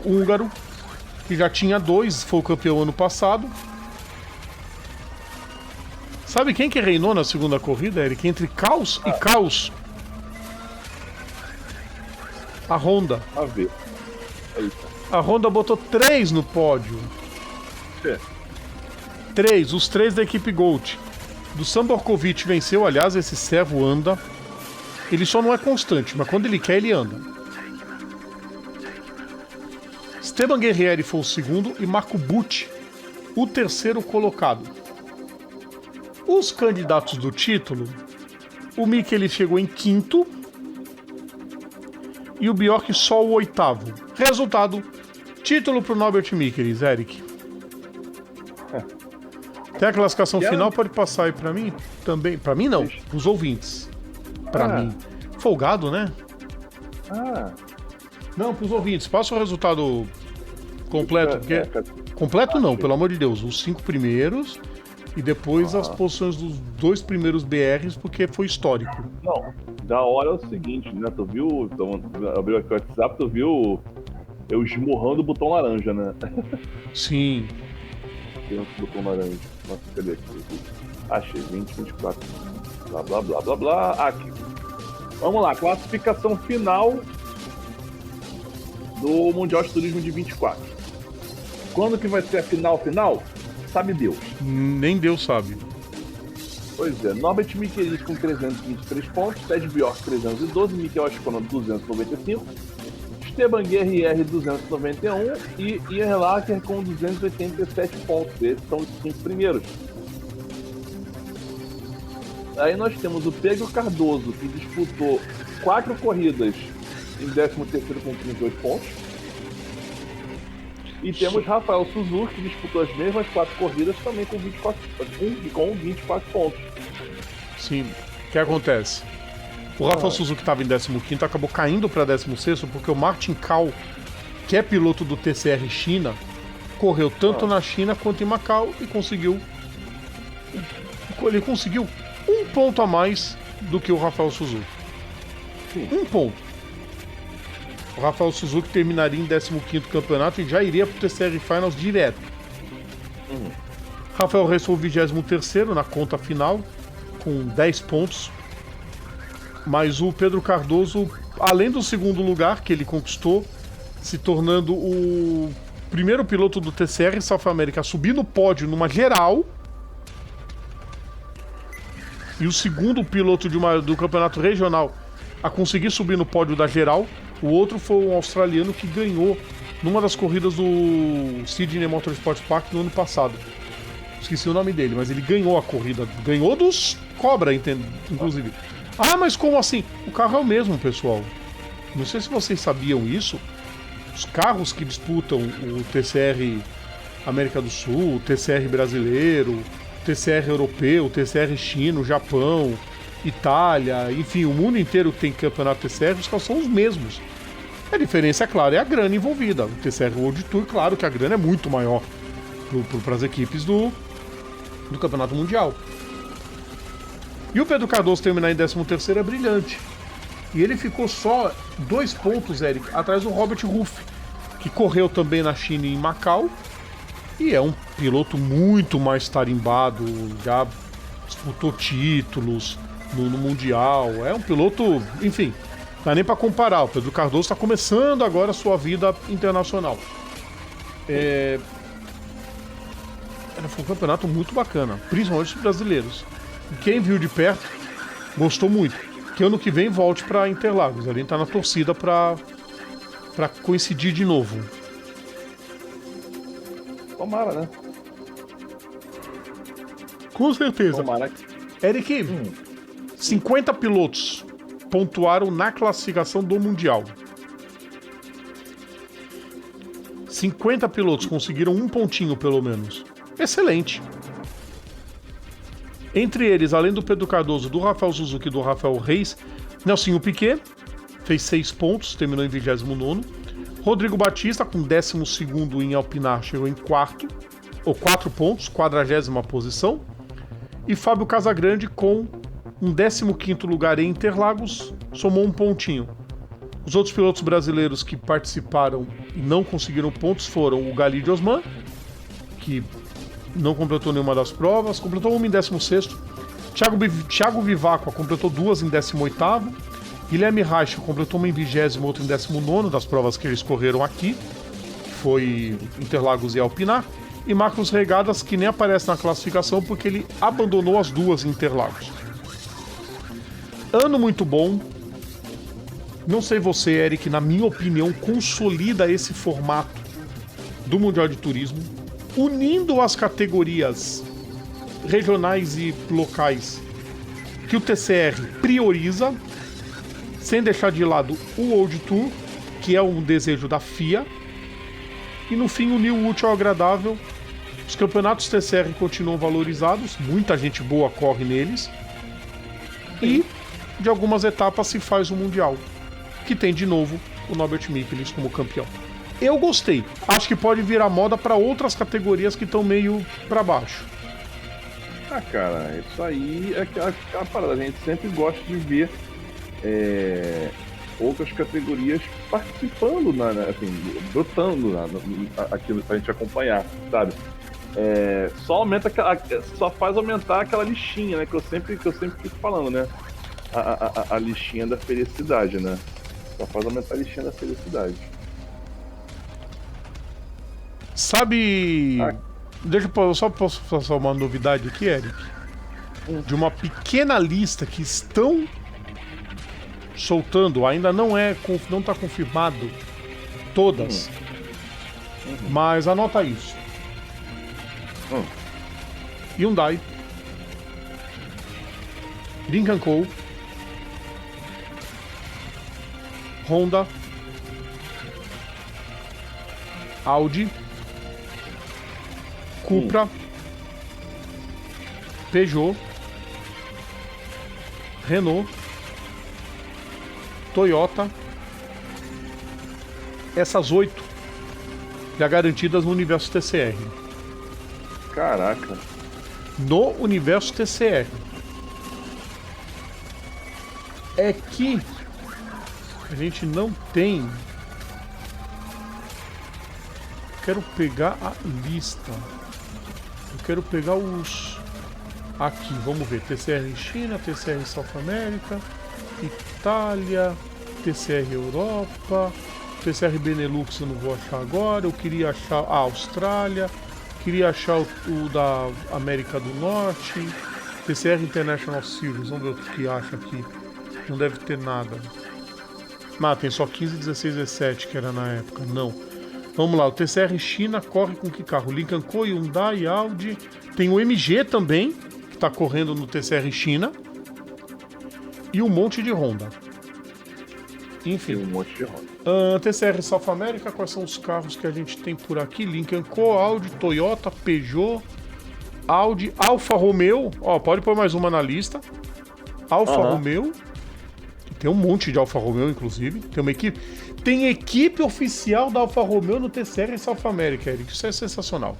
húngaro, que já tinha 2, foi o campeão ano passado. Sabe quem que reinou na segunda corrida, Eric? Entre caos e caos. A Honda. A ver. Eita. A Honda botou 3 no pódio. É. 3, os 3 da equipe Gold. Do Sam Borkovic venceu, aliás, esse servo anda. Ele só não é constante, mas quando ele quer, ele anda. Esteban Guerrieri foi o segundo e Marco Bucci o terceiro colocado. Os candidatos do título, o Michelis chegou em quinto e o Bjork só o oitavo. Resultado, título pro Norbert Michelis, Eric. Tem a classificação final, pode passar aí pra mim também. Pra mim não, pros ouvintes. Pra mim. Folgado, né? Não, pros ouvintes. Passa o resultado completo. Porque... Completo não, pelo amor de Deus. Os 5 primeiros e depois as posições dos 2 primeiros BRs, porque foi histórico. Não, da hora é o seguinte, né? Tu viu, então, abriu aqui o WhatsApp, tu viu eu esmurrando o botão laranja, né? Sim. Tem um botão laranja. Nossa, cadê aqui? Achei, 20, 24. Blá, blá, blá, blá, blá. Aqui. Vamos lá, classificação final do Mundial de Turismo de 24. Quando que vai ser a final? Sabe Deus. Nem Deus sabe. Pois é, Norbert Michelis com 323 pontos, Ted Bjork 312, Mikel Ascona 295, Esteban Guerrieri 291 e Ian Lacker com 287 pontos. Esses são os 5 primeiros. Aí nós temos o Pedro Cardoso, que disputou 4 corridas em 13º com 38 pontos. E temos Rafael Suzuki, que disputou as mesmas 4 corridas também com 24 pontos. Sim. O que acontece? O Rafael Suzuki estava em 15º, acabou caindo para 16º porque o Martin Kao, que é piloto do TCR China, correu tanto na China quanto em Macau e conseguiu... Ele conseguiu 1 ponto a mais do que o Rafael Suzuki. Sim. 1 ponto. O Rafael Suzuki terminaria em 15º campeonato e já iria pro TCR Finals direto. Rafael Reis foi o 23º na conta final, com 10 pontos. Mas o Pedro Cardoso, além do segundo lugar que ele conquistou, se tornando o primeiro piloto do TCR South America a subir no pódio numa geral, e o segundo piloto do campeonato regional a conseguir subir no pódio da geral. O outro foi um australiano que ganhou numa das corridas do Sydney Motorsport Park no ano passado. Esqueci o nome dele, mas ele ganhou a corrida. Ganhou dos Cobra, inclusive. Ah, mas como assim? O carro é o mesmo, pessoal. Não sei se vocês sabiam isso. Os carros que disputam o TCR América do Sul, o TCR brasileiro, o TCR europeu, o TCR chino, Japão, Itália, enfim, o mundo inteiro que tem campeonato TCR, os carros são os mesmos. A diferença, é claro, é a grana envolvida. O TCR World Tour, claro que a grana é muito maior para as equipes do Campeonato Mundial. E o Pedro Cardoso terminar em 13º é brilhante. E ele ficou só 2 pontos, Eric, atrás do Robert Ruff, que correu também na China e em Macau E é um piloto muito mais tarimbado, já disputou títulos no Mundial. É um piloto, enfim, não dá nem para comparar. O Pedro Cardoso está começando agora a sua vida internacional. Foi um campeonato muito bacana, principalmente os brasileiros. Quem viu de perto gostou muito. Que ano que vem volte para Interlagos. A gente tá na torcida para coincidir de novo. Tomara, né? Com certeza. Tomara. Eric, 50 pilotos pontuaram na classificação do Mundial. 50 pilotos conseguiram um pontinho, pelo menos. Excelente. Entre eles, além do Pedro Cardoso, do Rafael Suzuki e do Rafael Reis, Nelsinho Piquet fez 6 pontos, terminou em 29º. Rodrigo Batista, com 12º em Alpinar, chegou em 4º, ou 4 pontos, 40ª posição. E Fábio Casagrande, com um 15º lugar em Interlagos, somou um pontinho. Os outros pilotos brasileiros que participaram e não conseguiram pontos foram o Gali de Osman, que não completou nenhuma das provas, completou uma em 16º. Thiago Viváqua completou 2 em 18º. Guilherme Reichel completou uma em 20º, outra em 19º das provas que eles correram aqui. Foi Interlagos e Alpinar. E Marcos Regadas, que nem aparece na classificação porque ele abandonou as 2 em Interlagos. Ano muito bom. Não sei você, Eric, na minha opinião, consolida esse formato do Mundial de Turismo, unindo as categorias regionais e locais que o TCR prioriza, sem deixar de lado o World Tour, que é um desejo da FIA, e no fim unir o útil ao agradável. Os campeonatos TCR continuam valorizados, muita gente boa corre neles, e de algumas etapas se faz o Mundial, que tem de novo o Norbert Michelis como campeão. Eu gostei. Acho que pode virar moda para outras categorias que estão meio para baixo. Ah, cara, isso aí é aquela parada. A gente sempre gosta de ver outras categorias participando, assim, brotando aquilo pra gente acompanhar, sabe? Só faz aumentar aquela listinha, né? Que eu sempre fico falando, né? A listinha da felicidade, né? Só faz aumentar a listinha da felicidade. Sabe... Só posso fazer uma novidade aqui, Eric? De uma pequena lista que estão soltando, ainda não está confirmado todas, mas anota isso. Hyundai, Lincoln Co, Honda, Audi, Cupra, Peugeot, Renault, Toyota. Essas 8 já garantidas no universo TCR. Caraca. No universo TCR. É que a gente não tem. Quero pegar a lista. Eu quero pegar os. Aqui, vamos ver. TCR em China, TCR em South America, Itália, TCR Europa, TCR Benelux eu não vou achar agora. Eu queria achar a Austrália, queria achar o da América do Norte, TCR International Series. Vamos ver o que acha aqui. Não deve ter nada. Tem só 15, 16, 17 que era na época. Não. Vamos lá, o TCR China corre com que carro? Lincoln Co, Hyundai, Audi. Tem o MG também, que está correndo no TCR China. E um monte de Honda. Enfim. Tem um monte de Honda. TCR South America, quais são os carros que a gente tem por aqui? Lincoln Co, Audi, Toyota, Peugeot, Audi, Alfa Romeo. Pode pôr mais uma na lista. Alfa Romeo. Tem um monte de Alfa Romeo, inclusive. Tem uma equipe. Tem equipe oficial da Alfa Romeo no TCR South America, Eric. Isso é sensacional.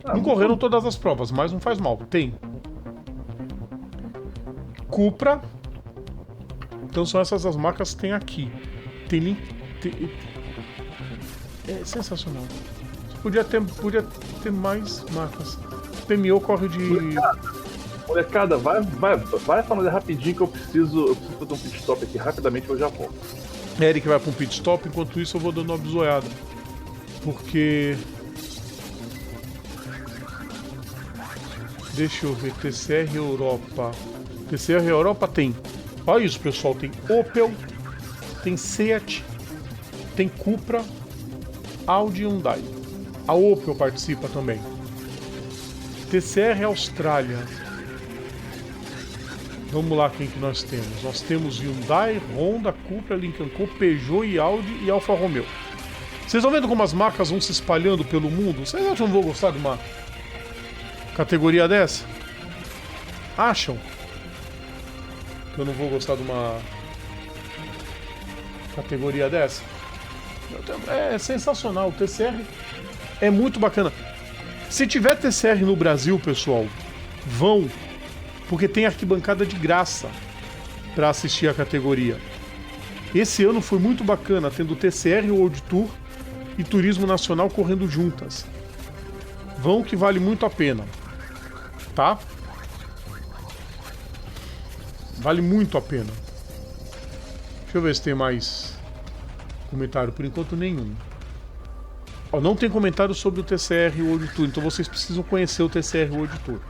Não correram todas as provas, mas não faz mal. Tem. Cupra. Então são essas as marcas que tem aqui. É sensacional. Podia ter mais marcas. PMO corre de... Molecada, vai falando rapidinho que eu preciso fazer um pit stop aqui rapidamente, eu já volto. Eric vai pra um pit stop, enquanto isso eu vou dando uma bisoiada. Porque... Deixa eu ver, TCR Europa. TCR Europa tem... Olha isso, pessoal, tem Opel, tem Seat, tem Cupra, Audi e Hyundai. A Opel participa também. TCR Austrália. Vamos lá, quem que nós temos? Nós temos Hyundai, Honda, Cupra, Lincoln Co, Peugeot e Audi e Alfa Romeo. Vocês estão vendo como as marcas vão se espalhando pelo mundo? Vocês acham que eu não vou gostar de uma categoria dessa? Acham que eu não vou gostar de uma categoria dessa? É sensacional. O TCR é muito bacana. Se tiver TCR no Brasil, pessoal, vão, porque tem arquibancada de graça para assistir a categoria. Esse ano foi muito bacana, tendo TCR World Tour e Turismo Nacional correndo juntas. Vão que vale muito a pena, tá? Vale muito a pena. Deixa eu ver se tem mais comentário. Por enquanto, nenhum. Ó, não tem comentário sobre o TCR World Tour, então vocês precisam conhecer o TCR World Tour.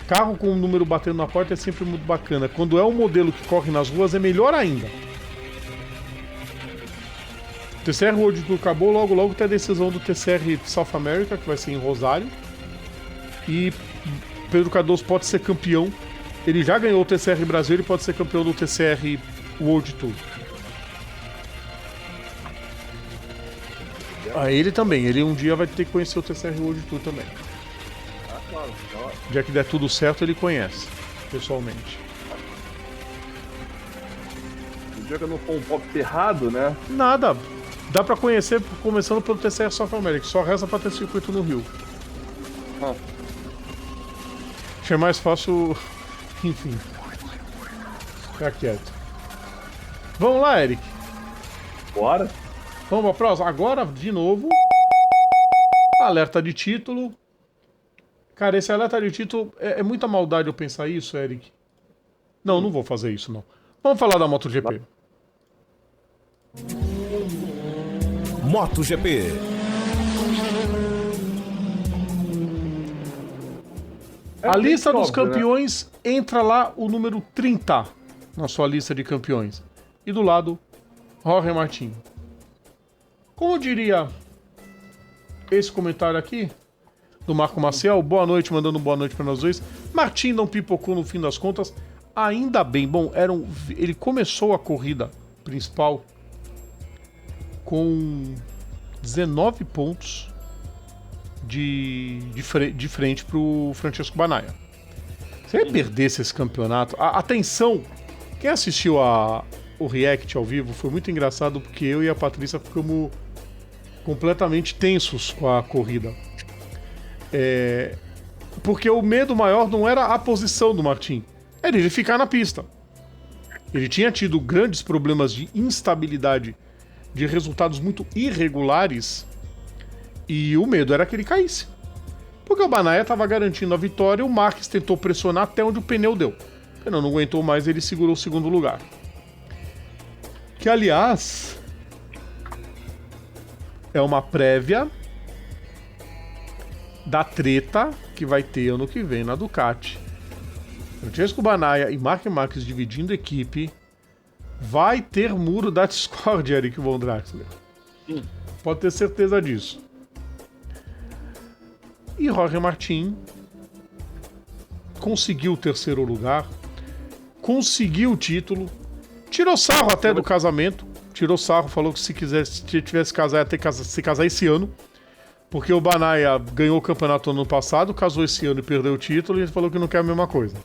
Carro com o número batendo na porta é sempre muito bacana. Quando é um modelo que corre nas ruas, é melhor ainda. O TCR World Tour acabou, logo tem a decisão do TCR South America, que vai ser em Rosário. E Pedro Cardoso pode ser campeão. Ele já ganhou o TCR Brasil, ele pode ser campeão do TCR World Tour. Ele também, ele um dia vai ter que conhecer o TCR World Tour também. Claro. Já que der tudo certo, ele conhece, pessoalmente. O dia que eu não for um pouco errado, né? Nada, dá pra conhecer começando pelo TCR South America, só resta pra ter circuito no Rio. Achei mais fácil, enfim. Fica quieto. Vamos lá, Eric. Bora? Vamos pra próxima. Agora, de novo, alerta de título. Cara, esse alerta de título é muita maldade eu pensar isso, Eric. Não vou fazer isso, não. Vamos falar da MotoGP. MotoGP. A lista dos campeões, né? Entra lá o número 30 na sua lista de campeões. E do lado, Jorge Martin. Como diria esse comentário aqui, do Marco Maciel, boa noite, mandando boa noite para nós dois. Martin não pipocou no fim das contas, ainda bem. Bom, ele começou a corrida principal com 19 pontos de frente pro Francesco Bagnaia. Se ele perdesse esse campeonato... Atenção! Quem assistiu o React ao vivo foi muito engraçado, porque eu e a Patrícia ficamos completamente tensos com a corrida. Porque o medo maior não era a posição do Martin, era ele ficar na pista. Ele tinha tido grandes problemas de instabilidade, de resultados muito irregulares, e o medo era que ele caísse. Porque o Bagnaia estava garantindo a vitória, o Marques tentou pressionar até onde o pneu deu. O pneu não aguentou mais, ele segurou o segundo lugar. Que, aliás, é uma prévia da treta que vai ter ano que vem na Ducati. Francesco Bagnaia e Marc Marques dividindo equipe. Vai ter muro da Discord, Eric Von Draxler. Pode ter certeza disso. E Jorge Martin conseguiu o terceiro lugar, conseguiu o título, tirou sarro até do casamento, tirou sarro, falou que se tivesse casar ia ter que se casar esse ano, porque o Bagnaia ganhou o campeonato no ano passado, casou esse ano e perdeu o título, e ele falou que não quer a mesma coisa.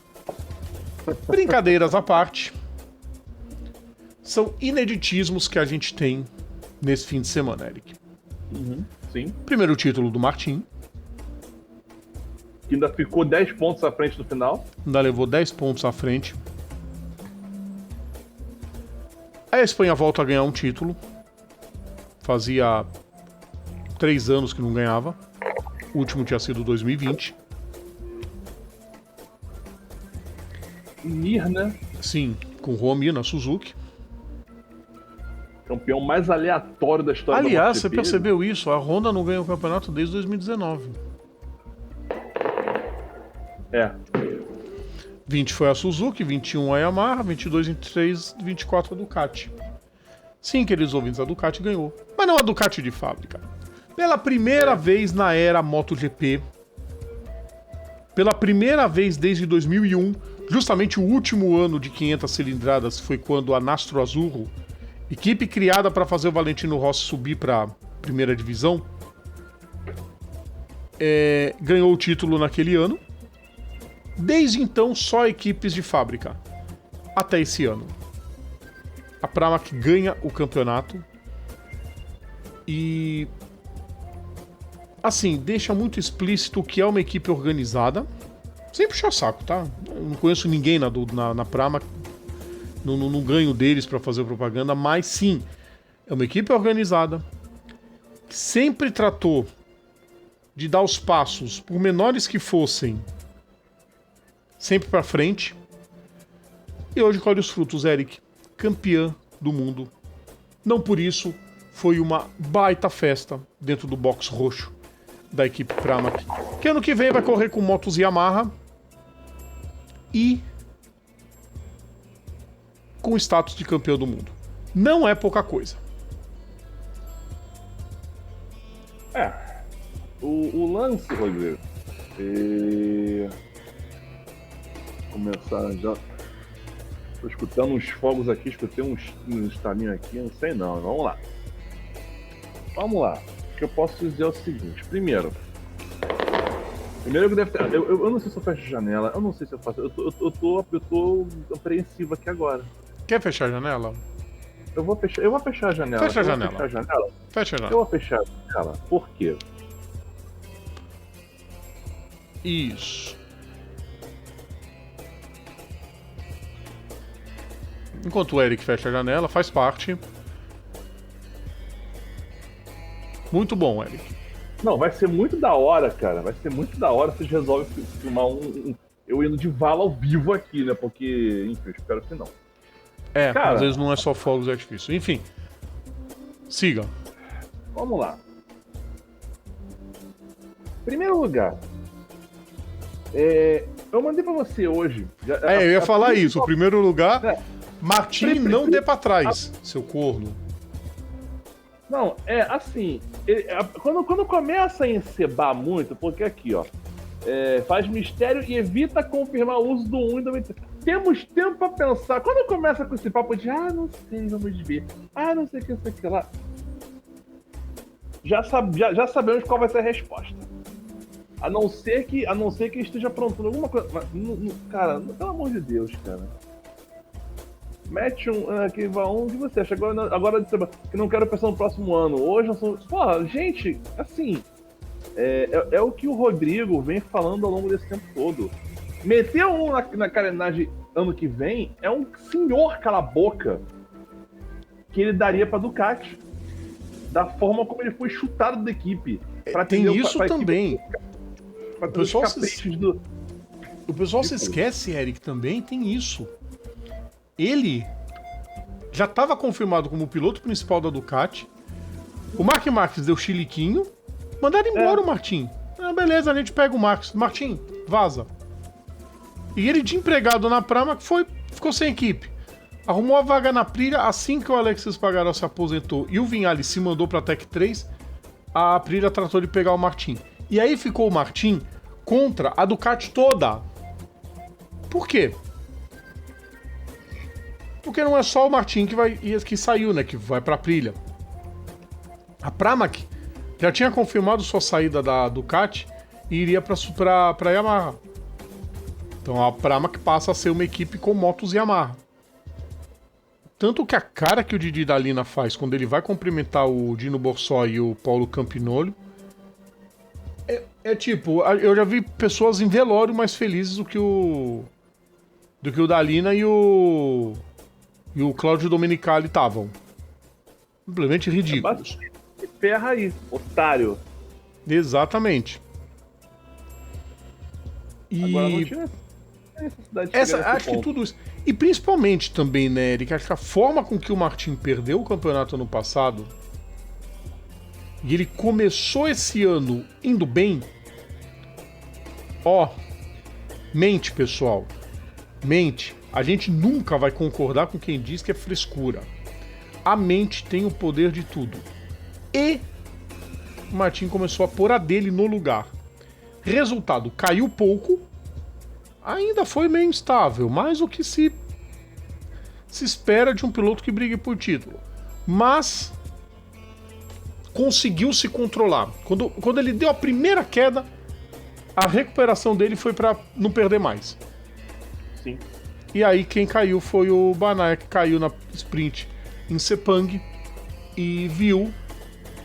Brincadeiras à parte, são ineditismos que a gente tem nesse fim de semana, Eric. Sim. Primeiro título do Martin. Que ainda ficou 10 pontos à frente no final. Ainda levou 10 pontos à frente. A Espanha volta a ganhar um título. Fazia 3 anos que não ganhava. O último tinha sido 2020. Mir, né? Sim, com o Juan na Suzuki. Campeão mais aleatório da história da Aliás, você MotoGP. percebeu isso? A Honda não ganha o campeonato desde 2019. É. 20 foi a Suzuki, 21 a Yamaha, 22, 23, 24 a Ducati. Sim, queridos ouvintes, a Ducati ganhou. Mas não a Ducati de fábrica. Pela primeira vez na era MotoGP, pela primeira vez desde 2001, justamente o último ano de 500 cilindradas foi quando a Nastro Azzurro, equipe criada para fazer o Valentino Rossi subir para a primeira divisão, ganhou o título naquele ano. Desde então, só equipes de fábrica. Até esse ano. A Pramac ganha o campeonato. E... assim, deixa muito explícito que é uma equipe organizada. Sem puxar saco, tá? Eu não conheço ninguém na Pramac. Não ganho deles para fazer propaganda. Mas sim, é uma equipe organizada. Que sempre tratou de dar os passos, por menores que fossem, sempre pra frente. E hoje colhe os frutos, Eric. Campeã do mundo. Não por isso, foi uma baita festa dentro do box roxo da equipe Pramac. Que ano que vem vai correr com motos Yamaha. E com status de campeão do mundo. Não é pouca coisa. O lance, Rodrigo. Começar já. Tô escutando uns fogos aqui, escutei uns estalinhos aqui, não sei não. Vamos lá. O que eu posso dizer é o seguinte. Primeiro que deve ter. Eu não sei se eu fecho a janela, eu não sei se eu faço. Eu tô apreensivo aqui agora. Quer fechar a janela? Eu vou fechar a janela. Fecha a janela. Fecha a janela. Eu vou fechar a janela. Por quê? Isso. Enquanto o Eric fecha a janela, faz parte. Muito bom, Eric. Não, vai ser muito da hora, cara. Vai ser muito da hora se vocês resolvem filmar eu indo de vala ao vivo aqui, né? Porque, enfim, eu espero que não. Cara, às vezes não é só fogos de artifício. Enfim. Siga. Vamos lá. Primeiro lugar. Eu mandei pra você hoje. Eu ia falar isso. O primeiro lugar, Martin não dê pra trás, seu corno. Não, assim, quando começa a encebar muito, porque aqui, ó, faz mistério e evita confirmar o uso do 1 e do 23. Temos tempo pra pensar. Quando começa com esse papo de, não sei, vamos ver, não sei o que, não sei o que lá, já sabemos qual vai ser a resposta. A não ser que esteja aprontando alguma coisa. Mas, cara, pelo amor de Deus, cara. Mete que vai o que você acha? Agora que não quero pensar no próximo ano. Hoje nós somos. Pô, gente, assim. É o que o Rodrigo vem falando ao longo desse tempo todo. Meter um na carenagem ano que vem é um senhor cala-boca que ele daria pra Ducati. Da forma como ele foi chutado da equipe. Tem isso também. O pessoal se esquece, Eric, também tem isso. Ele já estava confirmado como piloto principal da Ducati. O Marc Marques deu chiliquinho. Mandaram embora o Martin. Beleza, a gente pega o Marques. Martin, vaza. E ele de empregado na Pramac ficou sem equipe. Arrumou a vaga na Aprilia assim que o Alexis Espargaró se aposentou e o Viñales se mandou para a Tech 3. A Aprilia tratou de pegar o Martin. E aí ficou o Martin contra a Ducati toda. Por quê? Porque não é só o Martin que saiu, né? Que vai pra Aprilia. A Pramac já tinha confirmado sua saída da Ducati e iria pra Yamaha. Então a Pramac passa a ser uma equipe com motos Yamaha. Tanto que a cara que o Didi Dalina faz quando ele vai cumprimentar o Dino Borsoi e o Paulo Campinolho tipo, eu já vi pessoas em velório mais felizes do que o Dalina e o Cláudio Domenicali estavam. Simplesmente ridículos. ferra aí, otário. Exatamente. E Agora não tinha necessidade de chegar acho nesse que ponto. tudo isso. E principalmente também, né, Eric? Acho que a forma com que o Martin perdeu o campeonato ano passado e ele começou esse ano indo bem. Ó, mente, pessoal. Mente. A gente nunca vai concordar com quem diz que é frescura. A mente tem o poder de tudo. E o Martin começou a pôr a dele no lugar. Resultado, caiu pouco. Ainda foi meio instável, mais o que se espera de um piloto que brigue por título. Mas conseguiu se controlar. Quando ele deu a primeira queda, a recuperação dele foi para não perder mais. Sim. E aí quem caiu foi o Banaya, que caiu na sprint em Sepang e viu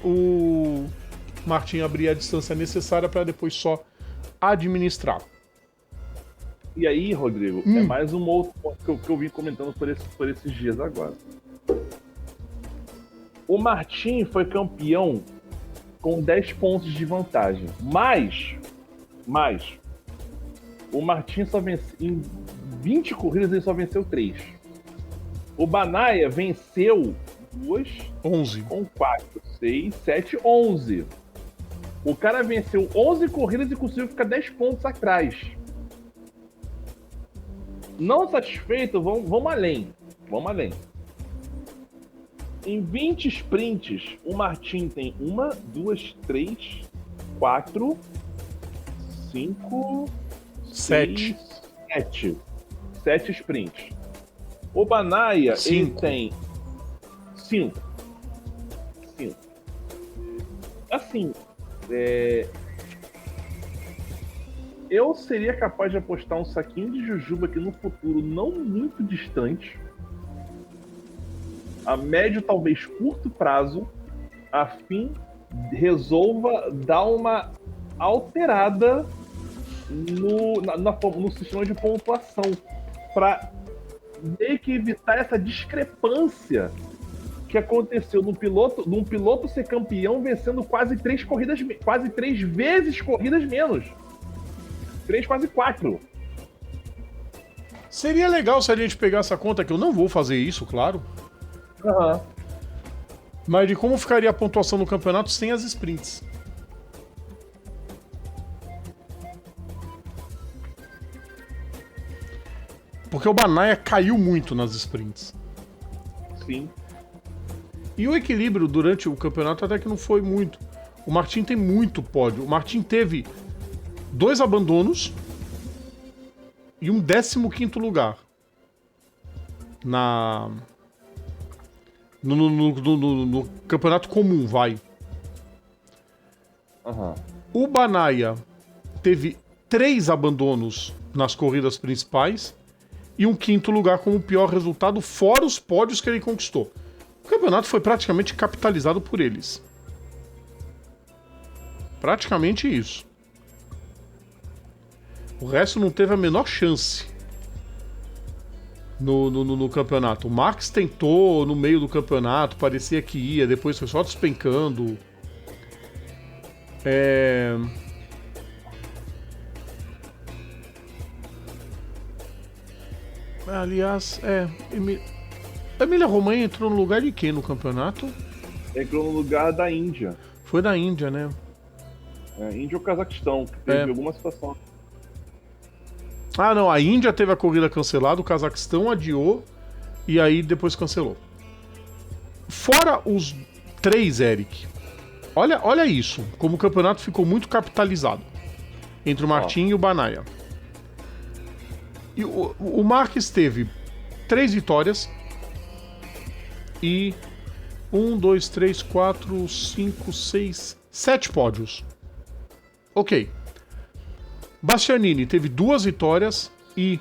o Martin abrir a distância necessária para depois só administrar. E aí, Rodrigo, é mais um outro ponto que eu vim comentando por esses dias agora. O Martin foi campeão com 10 pontos de vantagem. Mas o Martin só venceu em 20 corridas, ele só venceu 3. O Banaya venceu 11. com 4, 6, 7, 11. O cara venceu 11 corridas e conseguiu ficar 10 pontos atrás. Não satisfeito, vamos além. Vamos além. Em 20 sprints, o Martin tem 1, 2, 3, 4, 5, 7. 7 sprints. O Banaya, ele tem 5. Assim, eu seria capaz de apostar um saquinho de jujuba aqui no futuro não muito distante, a médio, talvez curto prazo, a fim resolva dar uma alterada no sistema de pontuação para meio que evitar essa discrepância que aconteceu num piloto ser campeão vencendo quase 3 vezes corridas menos. 3, quase 4. Seria legal se a gente pegasse a conta, que eu não vou fazer isso, claro. Uhum. Mas de como ficaria a pontuação no campeonato sem as sprints. Porque o Banaya caiu muito nas sprints. Sim. E o equilíbrio durante o campeonato até que não foi muito. O Martin tem muito pódio. O Martin teve 2 abandonos e um 15º lugar no campeonato comum, vai. Uhum. O Banaya teve 3 abandonos nas corridas principais e um 5º lugar como o pior resultado, fora os pódios que ele conquistou. O campeonato foi praticamente capitalizado por eles. Praticamente isso. O resto não teve a menor chance no campeonato. O Max tentou no meio do campeonato, parecia que ia, depois foi só despencando. Aliás, Emília-Romanha entrou no lugar de quem no campeonato? Entrou no lugar da Índia. Foi da Índia, né? Índia ou Cazaquistão, que teve alguma situação. Ah, não, a Índia teve a corrida cancelada, o Cazaquistão adiou e aí depois cancelou. Fora os 3, Eric. Olha isso, como o campeonato ficou muito capitalizado entre o Martin e o Banaya. E o Marques teve 3 vitórias e 1, 2, 3, 4, 5, 6, 7 pódios. Ok. Bastianini teve 2 vitórias e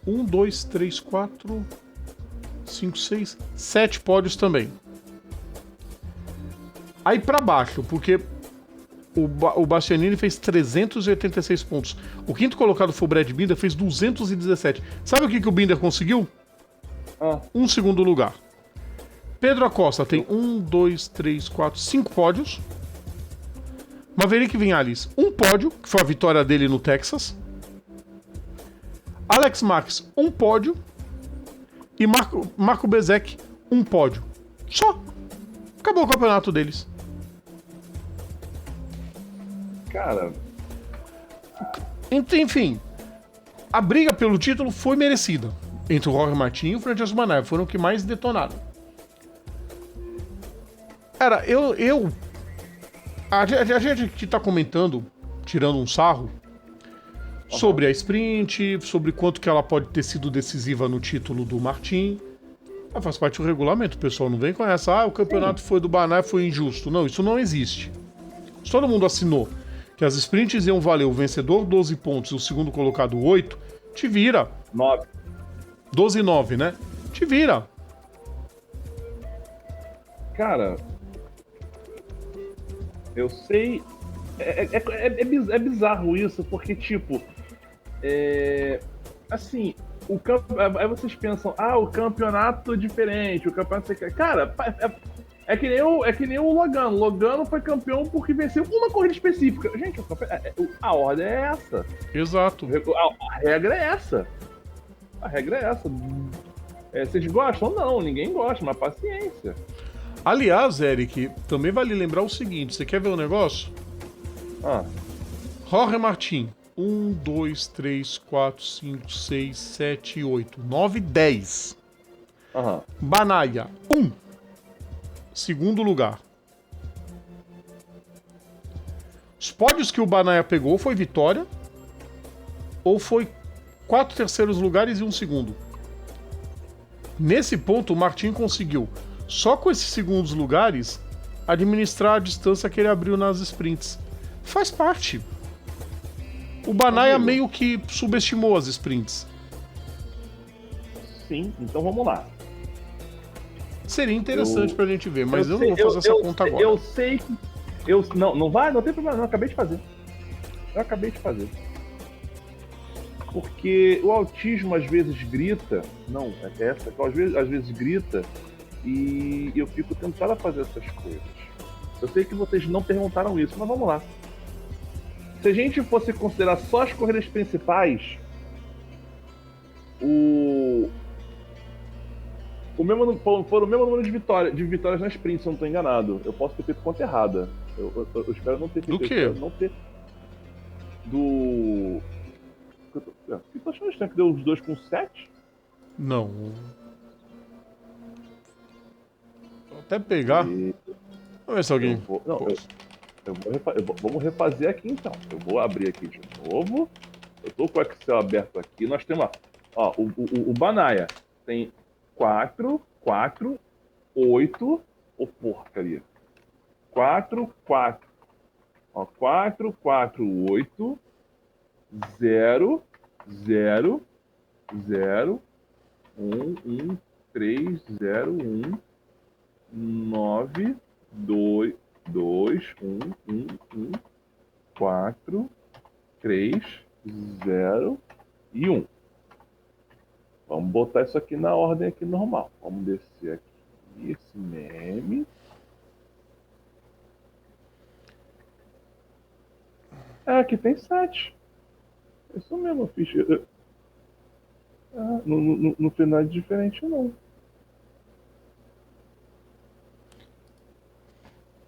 1, 2, 3, 4, 5, 6, 7 pódios também. Aí pra baixo, porque o Bastianini fez 386 pontos. O 5º colocado foi o Brad Binder, fez 217. Sabe o que o Binder conseguiu? Um 2º lugar. Pedro Acosta tem 1, 2, 3, 4, 5 pódios. Maverick Vinales, 1 pódio, que foi a vitória dele no Texas. Alex Marques, 1 pódio. E Marco Bezek, 1 pódio. Só. Acabou o campeonato deles. Cara, Enfim, a briga pelo título foi merecida. Entre o Jorge Martin e o Francesco Banaya. Foram os que mais detonaram. Cara, a gente que tá comentando, tirando um sarro, sobre a sprint, sobre quanto que ela pode ter sido decisiva no título do Martin. Faz parte do regulamento, o pessoal não vem com essa, o campeonato foi do Banaya, foi injusto. Não, isso não existe. Se todo mundo assinou que as sprints iam valer o vencedor 12 pontos e o segundo colocado 8, te vira. 9. 12 e 9, né? Te vira. Cara, eu sei. É bizarro isso, porque, tipo. Assim, aí vocês pensam, o campeonato é diferente, o campeonato. Cara, é que nem o Logano. Logano foi campeão porque venceu uma corrida específica. Gente, a ordem é essa. Exato. A regra é essa. A regra é essa. Vocês gostam? Não, ninguém gosta, mas paciência. Aliás, Eric, também vale lembrar o seguinte: você quer ver um negócio? Jorge Martin, 1, 2, 3, 4, 5, 6, 7, 8, 9, 10. Banaya, 1. Segundo lugar. Os pódios que o Banaya pegou foi vitória ou foi 4 terceiros lugares e 1 segundo? Nesse ponto, o Martin conseguiu, só com esses segundos lugares, administrar a distância que ele abriu nas sprints. Faz parte. O Banaya meio que subestimou as sprints. Sim, então vamos lá. Seria interessante pra gente ver, mas eu não vou fazer essa conta agora. Eu sei que... Não vai, não tem problema, eu acabei de fazer. Porque o autismo às vezes grita, às vezes grita, e eu fico tentando fazer essas coisas. Eu sei que vocês não perguntaram isso, mas vamos lá. Se a gente fosse considerar só as corridas principais, foram o mesmo número de vitórias nas sprints, se eu não estou enganado. Eu posso ter feito conta errada. Eu espero não ter feito. Do quê? Que tu achando estranho que deu os dois com 7? Não. Vou até pegar. Vamos ver se alguém... Vamos refazer aqui então. Eu vou abrir aqui de novo. Eu tô com o Excel aberto aqui. Nós temos, o Banaya tem 4, 8. Porcaria. 4, 4. 4, 4, 8. 0, 0, 0. 1, 3, 0, 1. 9, 2, 1, 4, 3, 0 e 1. Vamos botar isso aqui na ordem aqui normal. Vamos descer aqui esse meme. Aqui tem 7. Isso mesmo, ficha. Não tem nada diferente, não.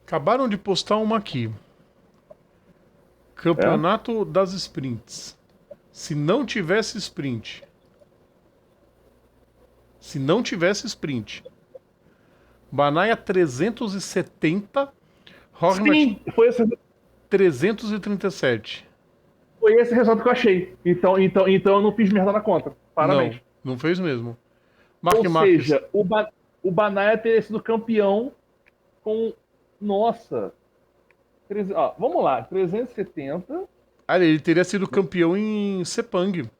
Acabaram de postar uma aqui. Campeonato das sprints. Se não tivesse sprint. Banaya 370. Jorge Martin, foi esse 337. Foi esse resultado que eu achei. Então eu não fiz merda na conta. Parabéns. Não fez mesmo. Ou seja, o Banaya teria sido campeão com... Nossa. Vamos lá. 370. Ele teria sido campeão em Sepang.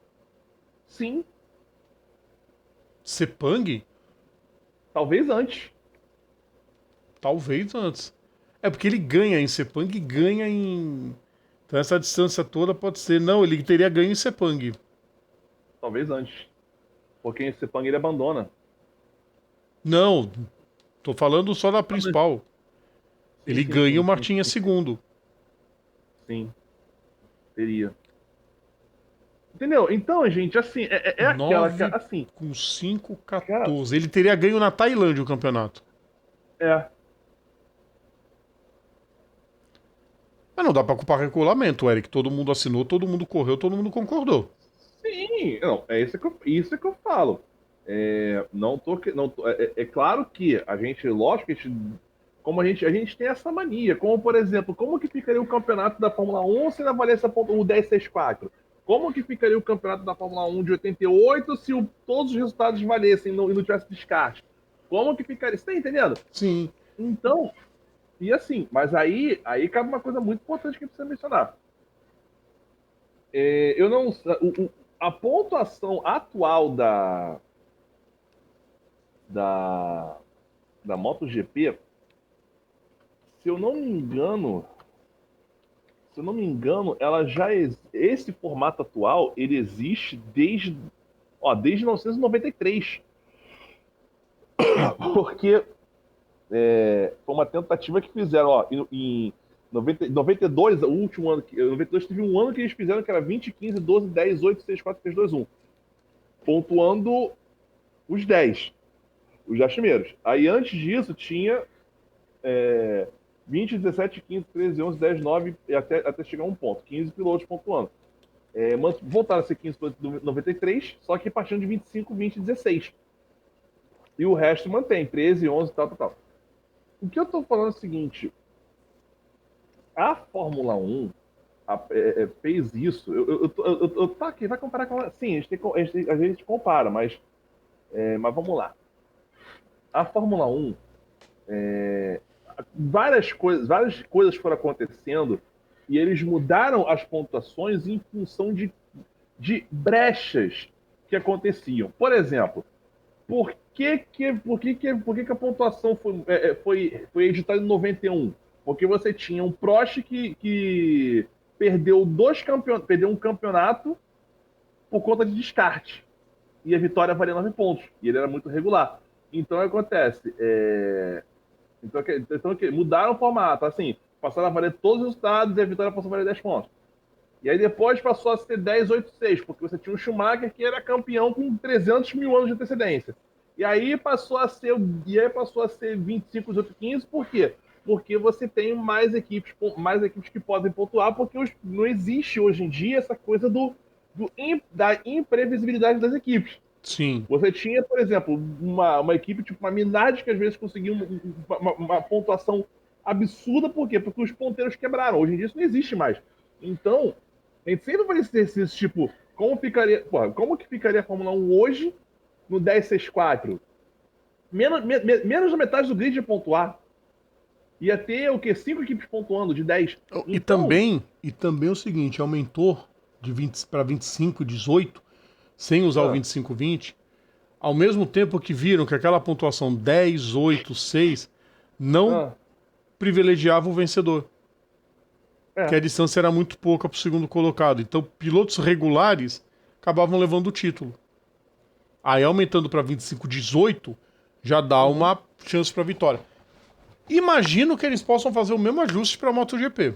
Sim. Sepang? Talvez antes. É porque ele ganha em Sepang e ganha em... Então essa distância toda pode ser... Não, ele teria ganho em Sepang. Talvez antes. Porque em Sepang ele abandona. Não. Tô falando só da principal. Ele ganha e o Martin é segundo. Sim. Teria. Entendeu? Então, gente, assim, é aquela que, 9 assim, com 5, cara, 14. Ele teria ganho na Tailândia o campeonato. é. Mas não dá pra culpar regulamento, Eric. Todo mundo assinou, todo mundo correu, todo mundo concordou. Sim, não, isso que eu falo. Não tô, não tô- é claro que a gente, lógico que como a gente tem essa mania, como por exemplo, como que ficaria o campeonato da Fórmula 1 se não valesse o 1064? Como que ficaria o campeonato da Fórmula 1 de 88 se todos os resultados valessem e não tivesse descarte? Como que ficaria? Você tá entendendo? Sim. Então, e assim, mas aí cabe uma coisa muito importante que precisa mencionar. Eu não, a pontuação atual da, da MotoGP, se eu não me engano, ela já esse formato atual, ele existe desde 1993. Porque foi uma tentativa que fizeram, em 92, o último ano, 92 teve um ano que eles fizeram que era 20, 15, 12, 10, 8, 6, 4, 3, 2, 1, pontuando os 10, os 10 primeiros. Aí antes disso tinha 20, 17, 15, 13, 11, 10, 9 e até chegar a um ponto. 15 pilotos pontuando. Voltaram a ser 15 pilotos em 93, só que partindo de 25, 20 e 16. E o resto mantém, 13, 11 e tal, tal, tal. O que eu tô falando é o seguinte, a Fórmula 1 fez isso. Eu tô aqui, vai comparar com. Sim, a gente compara, mas vamos lá. A Fórmula 1, várias coisas foram acontecendo e eles mudaram as pontuações em função de brechas que aconteciam. Por exemplo, por que a pontuação foi editada em 91? Porque você tinha um Prost que perdeu perdeu um campeonato por conta de descarte. E a vitória valia 9 pontos. E ele era muito regular. Então, o que acontece? Mudaram o formato. Assim, passaram a valer todos os resultados e a vitória passou a valer 10 pontos. E aí depois passou a ser 10, 8, 6, porque você tinha o Schumacher que era campeão com 300 mil anos de antecedência. E aí passou a ser 25, 18, 15, por quê? Porque você tem mais equipes que podem pontuar, porque não existe hoje em dia essa coisa da imprevisibilidade das equipes. Sim. Você tinha, por exemplo, uma equipe tipo uma Minardi que às vezes conseguia uma pontuação absurda, por quê? Porque os ponteiros quebraram. Hoje em dia isso não existe mais. Então, a gente sempre vai ter esse tipo, como que ficaria a Fórmula 1 hoje no 1064? Menos da metade do grid de pontuar. Ia ter o quê? 5 equipes pontuando de 10. E Então, também o seguinte, aumentou de 20 para 25, 18, sem usar o 25-20, ao mesmo tempo que viram que aquela pontuação 10, 8, 6 não privilegiava o vencedor. Que a distância era muito pouca para o segundo colocado. Então, pilotos regulares acabavam levando o título. Aí, aumentando para 25-18, já dá uma chance para vitória. Imagino que eles possam fazer o mesmo ajuste para a MotoGP.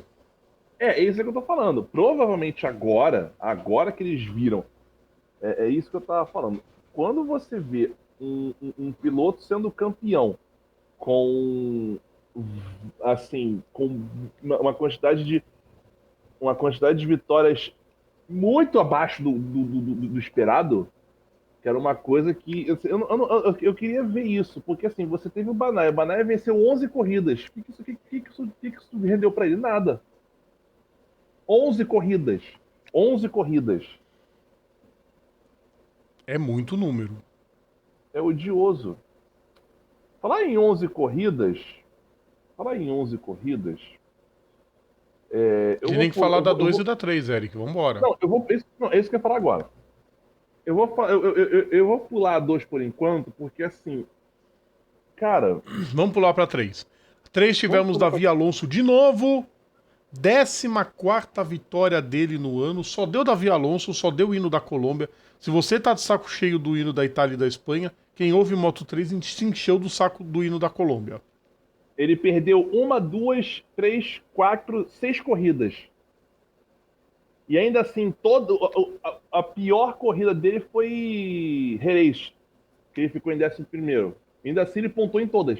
é isso que eu tô falando. Provavelmente agora que eles viram, é isso que eu tava falando. Quando você vê um piloto sendo campeão com, assim, com uma quantidade de vitórias muito abaixo do esperado, que era uma coisa que eu queria ver isso, porque assim, você teve o Banaya venceu 11 corridas. O que isso rendeu para ele? Nada. 11 corridas. 11 corridas. É muito número. É odioso. Falar em 11 corridas. A gente tem que falar da 2 e da 3, Eric. Vambora. Não, é isso que eu ia falar agora. Eu vou pular a 2 por enquanto, porque assim. Cara. Vamos pular para 3. 3 tivemos Davi Alonso de novo. 14ª vitória dele no ano. Só deu Davi Alonso, só deu o hino da Colômbia. Se você tá de saco cheio do hino da Itália e da Espanha, Quem ouve Moto 3 se encheu do saco do hino da Colômbia. Ele perdeu 1, 2, 3, 4, 6 corridas. E ainda assim, a pior corrida dele foi Jerez, que ele ficou em 11º. Ainda assim, ele pontuou em todas.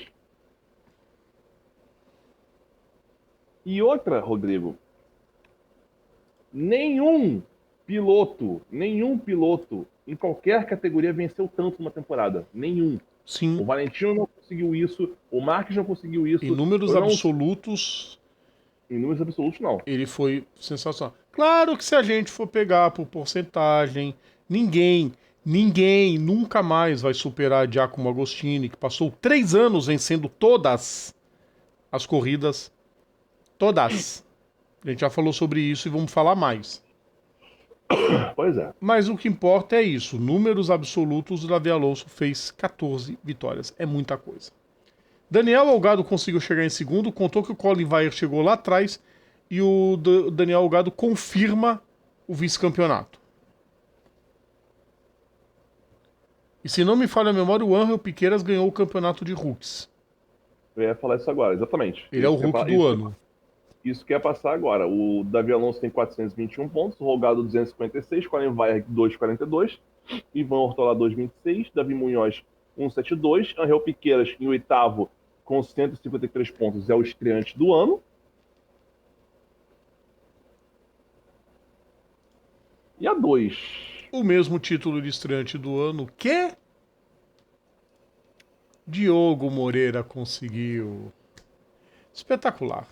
E outra, Rodrigo, nenhum piloto em qualquer categoria venceu tanto numa temporada. Nenhum. Sim. O Valentino não conseguiu isso, o Marques não conseguiu isso. Em números absolutos... Em números absolutos, não. Ele foi sensacional. Claro que se a gente for pegar por porcentagem, ninguém nunca mais vai superar Giacomo Agostini, que passou 3 anos vencendo todas as corridas. Todas. A gente já falou sobre isso e vamos falar mais. Pois é. Mas o que importa é isso. Números absolutos, o Davi Alonso fez 14 vitórias. É muita coisa. Daniel Algado conseguiu chegar em segundo, contou que o Colin Vair chegou lá atrás e o Daniel Algado confirma o vice-campeonato. E se não me falha a memória, o Angel Piqueiras ganhou o campeonato de rookies. Eu ia falar isso agora, exatamente. Ele é o Hulk do ano. Isso que ia passar agora. O Davi Alonso tem 421 pontos, o Rolgado 256, Colin Vair 242, Ivan Ortola 226, Davi Munhoz 172, Angel Piqueiras em oitavo com 153 pontos, é o estreante do ano. E a 2? O mesmo título de estreante do ano que Diogo Moreira conseguiu. Espetacular.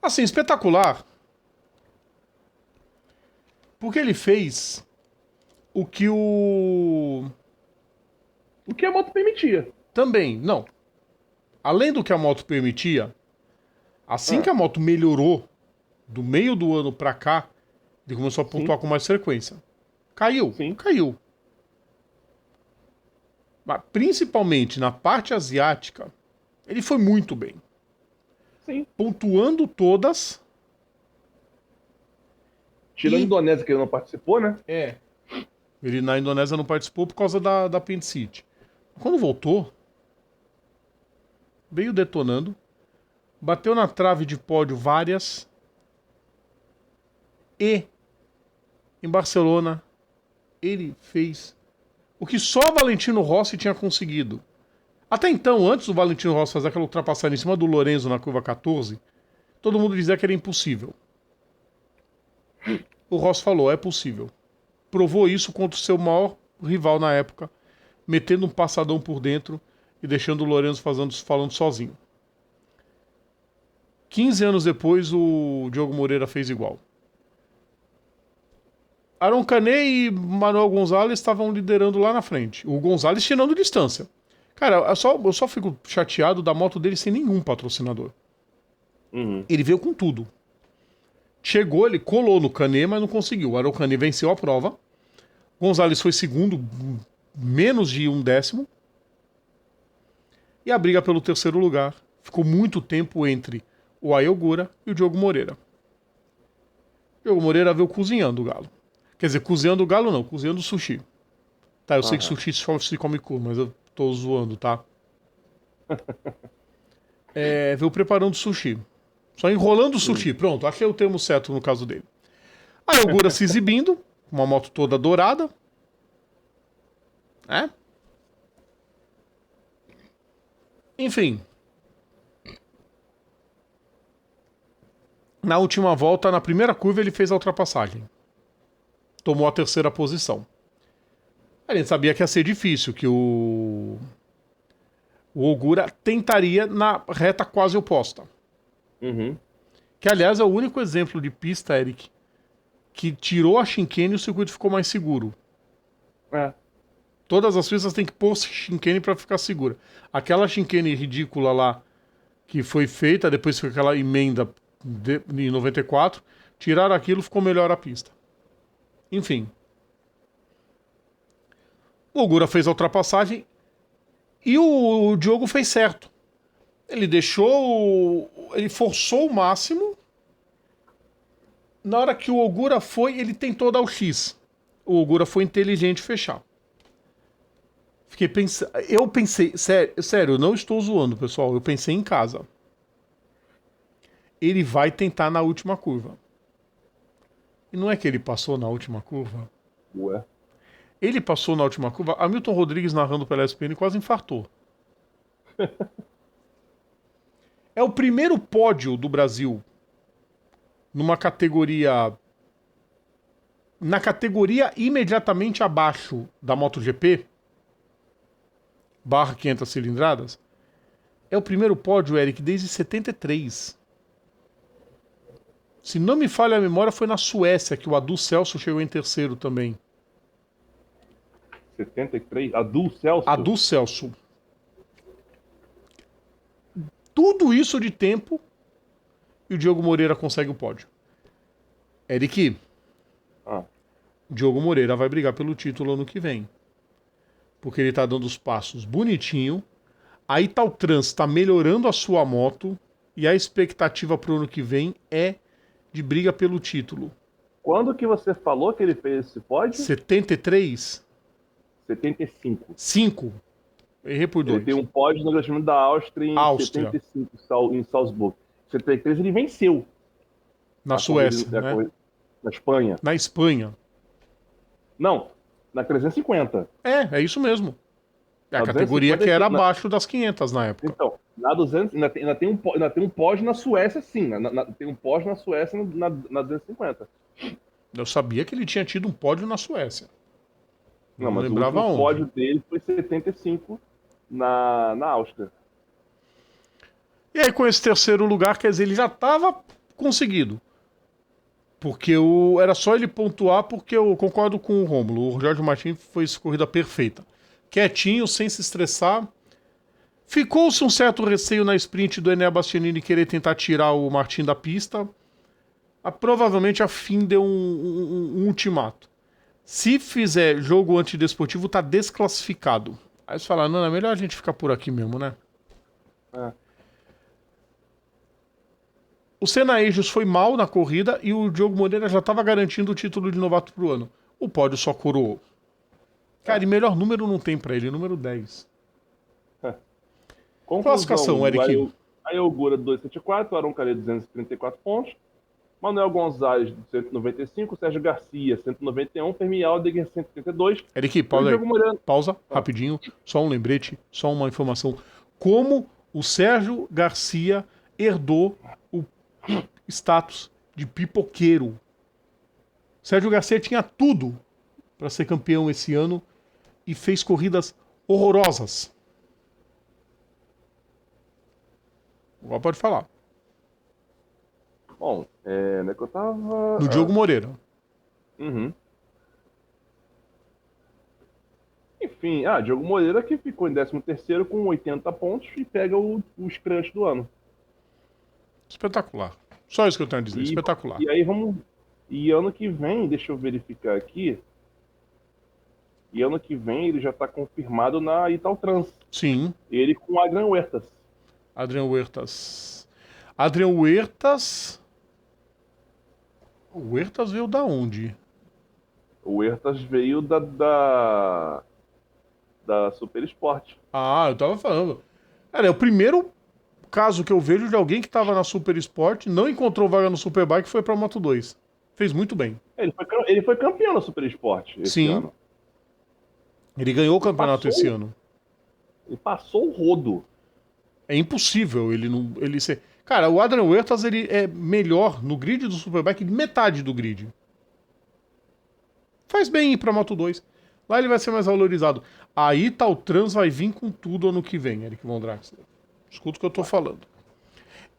Assim, espetacular. Porque ele fez o que O que a moto permitia. Também, não. Além do que a moto permitia, assim que a moto melhorou, do meio do ano pra cá, ele começou a pontuar com mais frequência. Caiu, caiu. Mas principalmente na parte asiática, ele foi muito bem. Sim. Pontuando todas. Tirando a Indonésia, que ele não participou, né? É. Ele na Indonésia não participou por causa da apendicite. Quando voltou, veio detonando, bateu na trave de pódio várias e em Barcelona ele fez o que só Valentino Rossi tinha conseguido. Até então, antes do Valentino Rossi fazer aquela ultrapassagem em cima do Lorenzo na curva 14, todo mundo dizia que era impossível. O Rossi falou, é possível. Provou isso contra o seu maior rival na época, metendo um passadão por dentro e deixando o Lorenzo falando sozinho. 15 anos depois, o Diogo Moreira fez igual. Aron Canet e Manuel Gonzalez estavam liderando lá na frente. O Gonzalez tirando distância. Cara, eu só fico chateado da moto dele sem nenhum patrocinador. Ele veio com tudo. Chegou, ele colou no Canet, mas não conseguiu. O Aron Canet venceu a prova. Gonzalez foi segundo, menos de 1/10. E a briga pelo terceiro lugar ficou muito tempo entre o Ayogura e o Diogo Moreira. O Diogo Moreira veio cozinhando o galo. Quer dizer, cozinhando o galo não, cozinhando o sushi. Tá, eu sei que sushi só se come cru, mas eu tô zoando, tá? Veio preparando sushi. Só enrolando o sushi. Pronto, achei o termo certo no caso dele. A Ayogura se exibindo, uma moto toda dourada. Enfim. Na última volta, na primeira curva, ele fez a ultrapassagem. Tomou a terceira posição. A gente sabia que ia ser difícil, que o Ogura tentaria na reta quase oposta. Que, aliás, é o único exemplo de pista, Eric, que tirou a chicane e o circuito ficou mais seguro. Todas as pistas têm que pôr chicane para ficar segura. Aquela chicane ridícula lá, que foi feita, depois foi aquela emenda em 94, tiraram aquilo, ficou melhor a pista. Enfim. O Ogura fez a ultrapassagem e o Diogo fez certo. Ele ele forçou o máximo. Na hora que o Ogura foi, ele tentou dar o X. O Ogura foi inteligente fechar. Fiquei pensando. Eu pensei. Sério, eu não estou zoando, pessoal. Eu pensei em casa. Ele vai tentar na última curva. E não é que ele passou na última curva? Ué. Ele passou na última curva. Hamilton Rodrigues narrando pela ESPN quase infartou. É o primeiro pódio do Brasil numa categoria. Na categoria imediatamente abaixo da MotoGP, barra 500 cilindradas. É o primeiro pódio, Eric, desde 73. Se não me falha a memória, foi na Suécia que o Adu Celso chegou em terceiro também. 73? Adu Celso? Adu Celso. Tudo isso de tempo e o Diogo Moreira consegue o pódio. Eric, Diogo Moreira vai brigar pelo título ano que vem. Porque ele tá dando os passos bonitinho. A Italtrans tá melhorando a sua moto e a expectativa pro ano que vem é de briga pelo título. Quando que você falou que ele fez esse pódio? 73? 75. 5. Errei por 2. Ele tem um pódio no Grande Prêmio da Áustria em Áustria. 75, em Salzburg. Em 73 ele venceu. Na Suécia, né? Na Espanha. Na Espanha. Não, na 350. É isso mesmo. É a Na categoria 250 que era na- abaixo das 500 na época. Então, na 200, ainda tem um pódio na Suécia, sim. Tem um pódio na Suécia na 250. Eu sabia que ele tinha tido um pódio na Suécia. Não, mas lembrava o último onde. pódio dele foi 75 na Áustria. E aí, com esse terceiro lugar, quer dizer, ele já estava conseguido. Porque era só ele pontuar, porque eu concordo com o Rômulo. O Jorge Martin fez corrida perfeita. Quietinho, sem se estressar. Ficou-se um certo receio na sprint do Enea Bastianini querer tentar tirar o Martin da pista. Provavelmente a FIM deu um ultimato. Se fizer jogo antidesportivo, tá desclassificado. Aí você fala, não, é melhor a gente ficar por aqui mesmo, né? É. O Senna Agios foi mal na corrida e o Diogo Moreira já estava garantindo o título de novato pro ano. O pódio só coroou. Cara, e melhor número não tem pra ele, número 10. Classificação, Eric. Ayogura 274, Aron Calé 234 pontos, Manuel Gonzalez 195, Sérgio Garcia 191, Fermi Aldeguer 132. Eric, pausa rapidinho, só um lembrete, só uma informação. Como o Sérgio Garcia herdou o status de pipoqueiro. Sérgio Garcia tinha tudo para ser campeão esse ano e fez corridas horrorosas. Agora pode falar. Bom, onde é que eu tava? No Diogo Moreira. Uhum. Enfim, Diogo Moreira que ficou em 13º com 80 pontos e pega os crunch do ano. Espetacular. Só isso que eu tenho a dizer. Espetacular. E aí vamos... E ano que vem, deixa eu verificar aqui. E ano que vem ele já está confirmado na Italtrans. Sim. Ele com o Adrian Huertas. Adrian Huertas. Adrian Huertas. O Huertas veio da onde? O Huertas veio da Super Sport. Ah, eu tava falando. Cara, é o primeiro caso que eu vejo de alguém que tava na Super Sport, não encontrou vaga no Superbike e foi pra Moto 2. Fez muito bem. Ele foi campeão na Super Sport esse ano. Ele ganhou o campeonato esse ano. Ele passou o rodo. É impossível ele ser... Cara, o Adrian Huertas ele é melhor no grid do Superbike de metade do grid. Faz bem ir pra Moto 2. Lá ele vai ser mais valorizado. A Italtrans vai vir com tudo ano que vem, Eric Von Draxler. Escuta o que eu tô falando.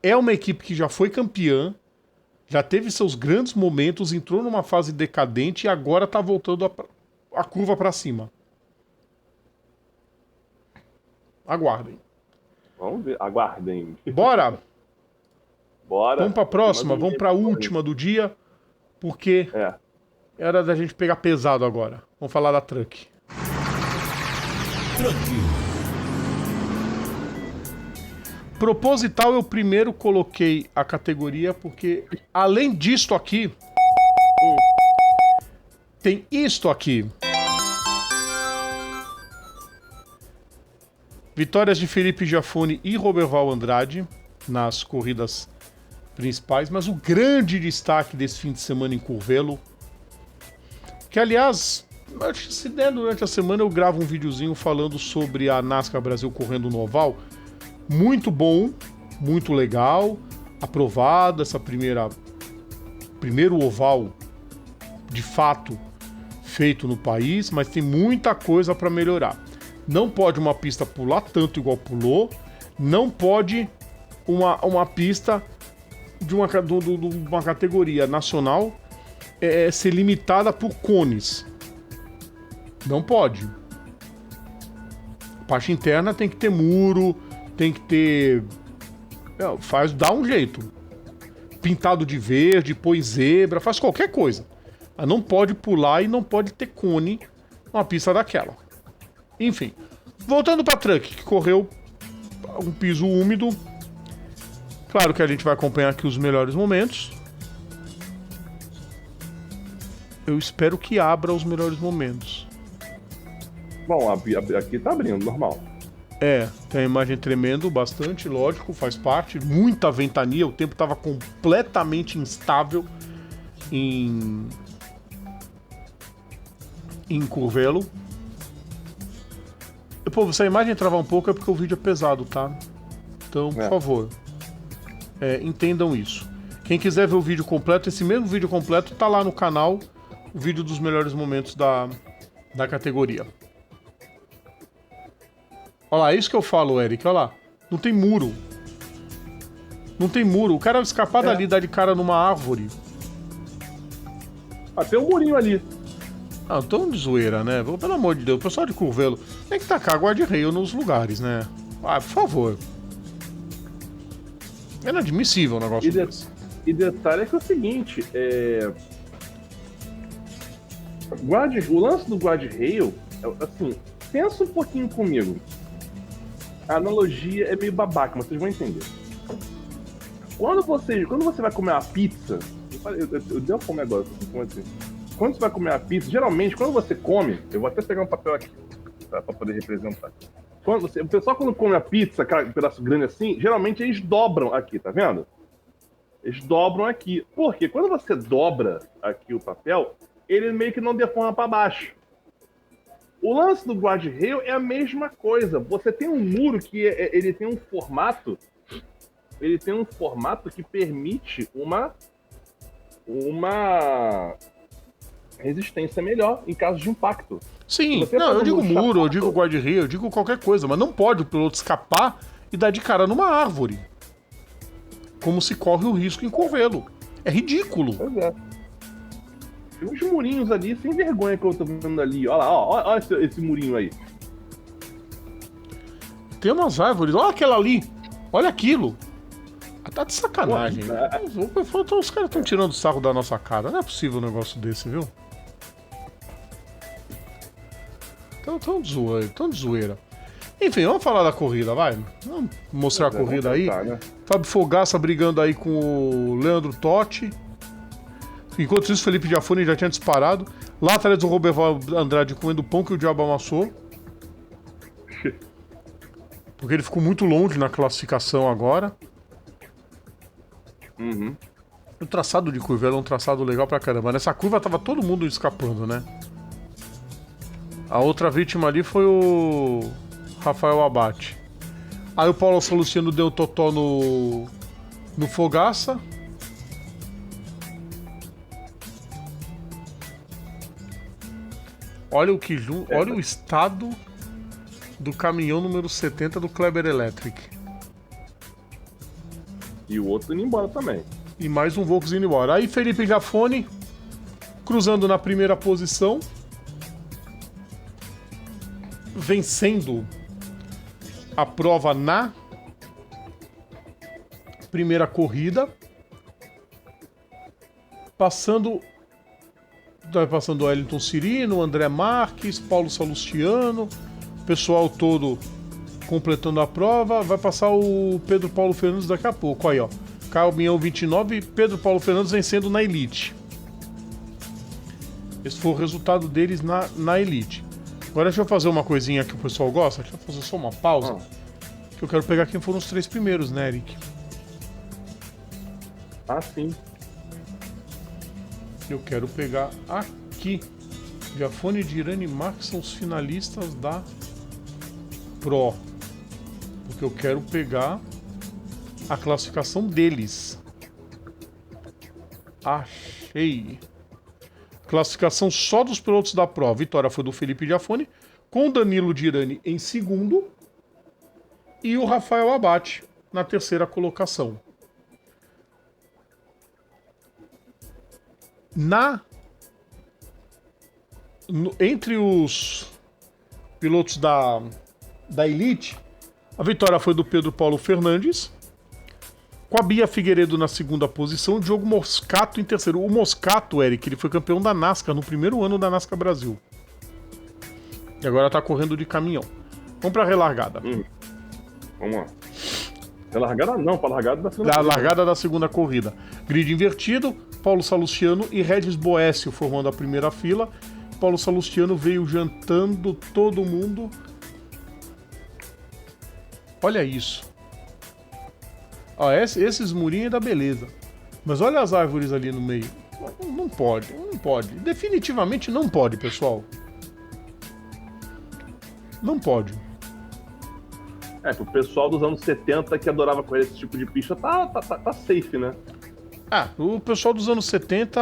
É uma equipe que já foi campeã, já teve seus grandes momentos, entrou numa fase decadente e agora tá voltando a curva pra cima. Aguardem. Vamos ver, aguardem. Bora? Bora. Vamos pra próxima, vamos pra última do dia, porque é hora da gente pegar pesado agora. Vamos falar da Truck. Proposital, eu primeiro coloquei a categoria porque, além disto aqui, tem isto aqui. Vitórias de Felipe Giafone e Roberval Andrade nas corridas principais, mas o grande destaque desse fim de semana em Curvelo, que aliás, acho que se der durante a semana eu gravo um videozinho falando sobre a NASCAR Brasil correndo no oval, muito bom, muito legal, aprovado essa primeiro oval de fato feito no país, mas tem muita coisa para melhorar. Não pode uma pista pular tanto igual pulou, não pode uma pista de uma categoria nacional ser limitada por cones. Não pode. A parte interna tem que ter muro, tem que ter... dá um jeito. Pintado de verde, põe zebra, faz qualquer coisa. Mas não pode pular e não pode ter cone numa pista daquela. Enfim, voltando para Truck, que correu um piso úmido. Claro que a gente vai acompanhar aqui os melhores momentos. Eu espero que abra os melhores momentos. Bom, aqui tá abrindo, normal. Tem a imagem tremendo bastante, lógico, faz parte. Muita ventania, o tempo estava completamente instável em Curvelo. Pô, se a imagem travar um pouco é porque o vídeo é pesado, tá? Então, por favor, entendam isso. Quem quiser ver o vídeo completo, esse mesmo vídeo completo tá lá no canal, o vídeo dos melhores momentos da categoria. Olha lá, é isso que eu falo, Eric, olha lá. Não tem muro. Não tem muro. O cara escapar dali e dar de cara numa árvore. Tem um murinho ali. Ah, tão de zoeira, né? Pelo amor de Deus, o pessoal de Curvelo tem que tacar guarda-reio nos lugares, né? Ah, por favor. É inadmissível um negócio desse. E detalhe é que é o seguinte, o lance do guarda-reio, assim, pensa um pouquinho comigo. A analogia é meio babaca, mas vocês vão entender. Quando você vai comer uma pizza, eu dei uma fome agora, assim. Quando você vai comer uma pizza, geralmente, quando você come, eu vou até pegar um papel aqui, pra poder representar. O pessoal quando come a pizza, um pedaço grande assim, geralmente eles dobram aqui, tá vendo? Eles dobram aqui. Porque quando você dobra aqui o papel, ele meio que não deforma para baixo. O lance do guarda-reio é a mesma coisa. Você tem um muro que ele tem um formato que permite uma resistência melhor em caso de impacto. Sim, não, eu digo muro, eu digo guarda-reio, eu digo qualquer coisa, mas não pode o piloto escapar e dar de cara numa árvore. Como se corre o risco em Curvelo. É ridículo. Pois é. Tem uns murinhos ali, sem vergonha que eu tô vendo ali. Olha lá, olha esse murinho aí. Tem umas árvores, olha aquela ali. Olha aquilo. Tá de sacanagem. Os caras estão tirando sarro da nossa cara. Não é possível um negócio desse, viu? Tão de zoeira. Enfim, vamos falar da corrida, vai. Vamos mostrar a corrida aí. Né? Fábio Fogaça brigando aí com o Leandro Totti. Enquanto isso, Felipe Giafone já tinha disparado. Lá atrás do Roberval Andrade comendo pão que o diabo amassou. Porque ele ficou muito longe na classificação agora. Uhum. O traçado de curva era um traçado legal pra caramba. Nessa curva tava todo mundo escapando, né? A outra vítima ali foi o Rafael Abate. Aí o Paulo Salustiano deu totó no Fogaça. Olha o estado do caminhão número 70 do Kleber Electric. E o outro indo embora também. E mais um Volks indo embora. Aí Felipe Giafone cruzando na primeira posição, vencendo a prova na primeira corrida, passando o Wellington Cirino, André Marques, Paulo Salustiano, o pessoal todo completando a prova. Vai passar o Pedro Paulo Fernandes daqui a pouco. Aí, ó, caminhão 29, Pedro Paulo Fernandes vencendo na Elite. Esse foi o resultado deles na Elite. Agora deixa eu fazer uma coisinha que o pessoal gosta. Deixa eu fazer só uma pausa. Que eu quero pegar quem foram os 3 primeiros, né, Eric? Ah, sim. Eu quero pegar aqui. Viafone, Dirani e Marques são os finalistas da Pro. Porque eu quero pegar a classificação deles. Achei. Classificação só dos pilotos da Pro. A vitória foi do Felipe Viafone, com Danilo Dirani em segundo e o Rafael Abate na terceira colocação. Entre os pilotos da Elite, a vitória foi do Pedro Paulo Fernandes, com a Bia Figueiredo na segunda posição e o Diogo Moscato em terceiro. O Moscato, Eric, ele foi campeão da NASCAR no primeiro ano da NASCAR Brasil. E agora tá correndo de caminhão. Vamos pra relargada. Vamos lá. Relargada não, pra largada da segunda Da corrida. largada da segunda corrida. Grid invertido, Paulo Salustiano e Regis Boécio formando a primeira fila. Paulo Salustiano veio jantando todo mundo. Olha isso. Ó, esses murinhos da beleza. Mas olha as árvores ali no meio. Não pode, não pode. Definitivamente não pode, pessoal. Não pode. Pro pessoal dos anos 70 que adorava correr esse tipo de pista, tá safe, né? Ah, o pessoal dos anos 70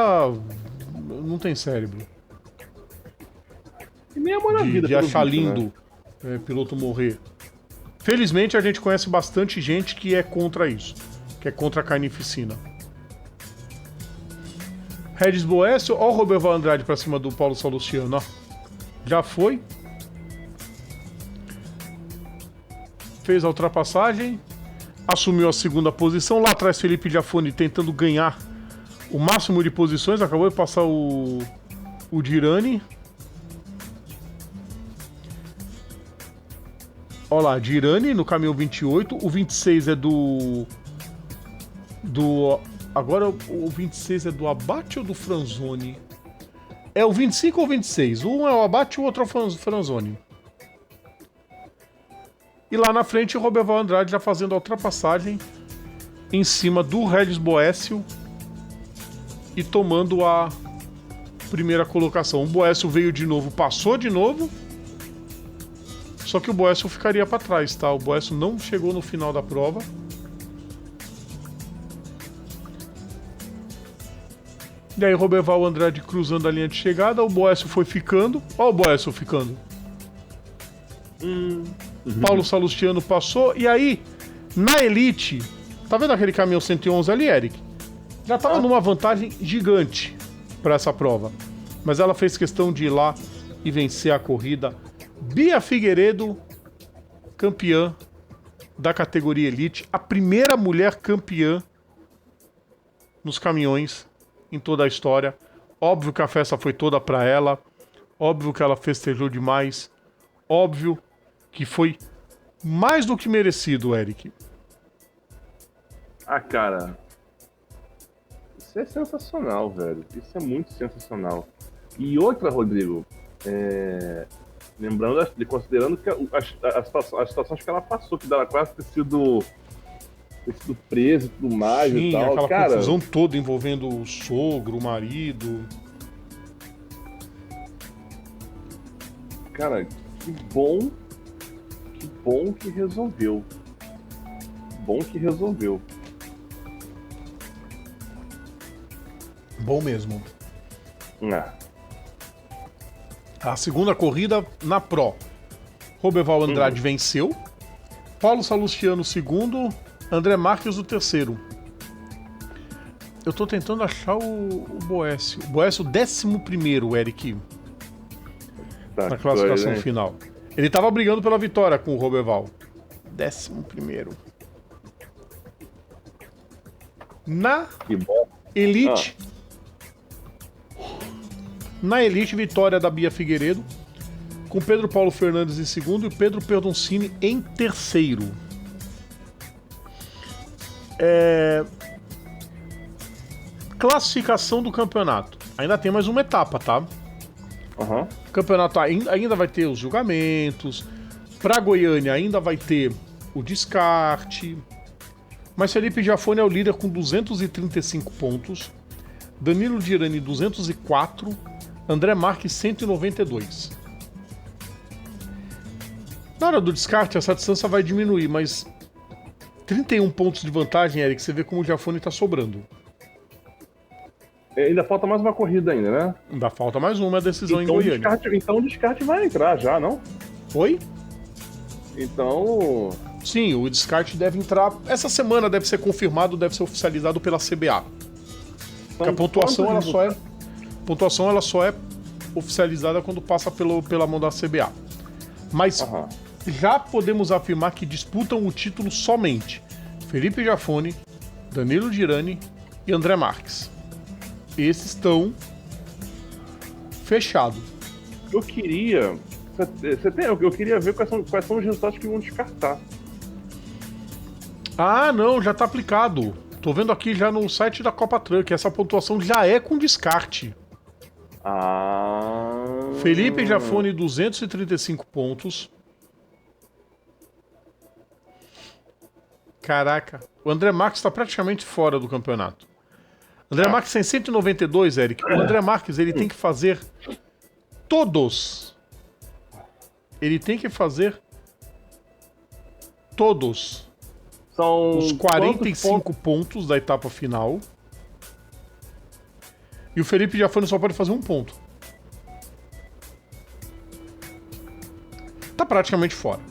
não tem cérebro. E nem amor na vida. De pelo achar visto, lindo piloto morrer. Felizmente a gente conhece bastante gente que é contra isso. Que é contra a carnificina. Regis Boécio, ó o Roberval Andrade pra cima do Paulo Salustiano, ó. Já foi. Fez a ultrapassagem. Assumiu a segunda posição. Lá atrás Felipe Viafone tentando ganhar o máximo de posições. Acabou de passar o Dirani. Olha lá, Dirani no caminhão 28. O 26 é do... Agora o 26 é do Abate ou do Franzoni? É o 25 ou 26? Um é o Abate e o outro é o Franzoni. E lá na frente o Roberval Andrade já fazendo a ultrapassagem em cima do Regis Boécio e tomando a primeira colocação. O Boécio veio de novo, passou de novo. Só que o Boécio ficaria para trás, tá? O Boécio não chegou no final da prova. E aí Roberval Andrade cruzando a linha de chegada, o Boécio foi ficando. Ó o Boécio ficando. Paulo Salustiano passou. E aí, na Elite, tá vendo aquele caminhão 111 ali, Eric? Já tava numa vantagem gigante para essa prova. Mas ela fez questão de ir lá e vencer a corrida. Bia Figueiredo, campeã da categoria Elite, a primeira mulher campeã nos caminhões em toda a história. Óbvio que a festa foi toda pra ela, óbvio que ela festejou demais, óbvio que foi mais do que merecido, Eric. Ah, cara, isso é sensacional, velho. Isso é muito sensacional. E outra, Rodrigo, lembrando, considerando que as situações que ela passou, que dela quase ter sido presa e tudo mais. Sim, e tal, aquela cara, confusão toda envolvendo o sogro, o marido. Cara, que bom que resolveu. Bom que resolveu. Bom mesmo. Ah, A segunda corrida na Pro. Roberval Andrade venceu. Paulo Salustiano segundo. André Marques o terceiro. Eu tô tentando achar o Boécio. Boécio 11º, Eric, tá, na classificação coisa, hein? final. Ele tava brigando pela vitória com o Roberval. 11º. Na Que bom. Elite. Na Elite, vitória da Bia Figueiredo, com Pedro Paulo Fernandes em segundo e Pedro Perdoncini em terceiro. Classificação do campeonato. Ainda tem mais uma etapa, tá? Aham. O campeonato ainda vai ter os julgamentos. Para Goiânia ainda vai ter o descarte. Mas Felipe Giafone é o líder com 235 pontos. Danilo Dirani 204. André Marques 192. Na hora do descarte essa distância vai diminuir, mas 31 pontos de vantagem, Eric, você vê como o Giafone tá sobrando. Ainda falta mais uma corrida ainda, né? Ainda falta mais uma decisão então, em Goiânia. Então o descarte vai entrar já, não? Oi? Então... Sim, o descarte deve entrar... Essa semana deve ser confirmado, deve ser oficializado pela CBA. Porque a pontuação ela só é oficializada quando passa pela mão da CBA. Mas já podemos afirmar que disputam o título somente Felipe Giafone, Danilo Dirani e André Marques. Esses estão fechados. Eu queria ver quais são os resultados que vão descartar. Ah, não, já tá aplicado. Tô vendo aqui já no site da Copa Truck, essa pontuação já é com descarte. Felipe Giafone, 235 pontos. Caraca, o André Marques tá praticamente fora do campeonato. André Marques tem 192, Eric. O André Marques, ele tem que fazer todos. Ele tem que fazer todos. São os 45 pontos da etapa final. E o Felipe Giafone só pode fazer um ponto. Tá praticamente fora.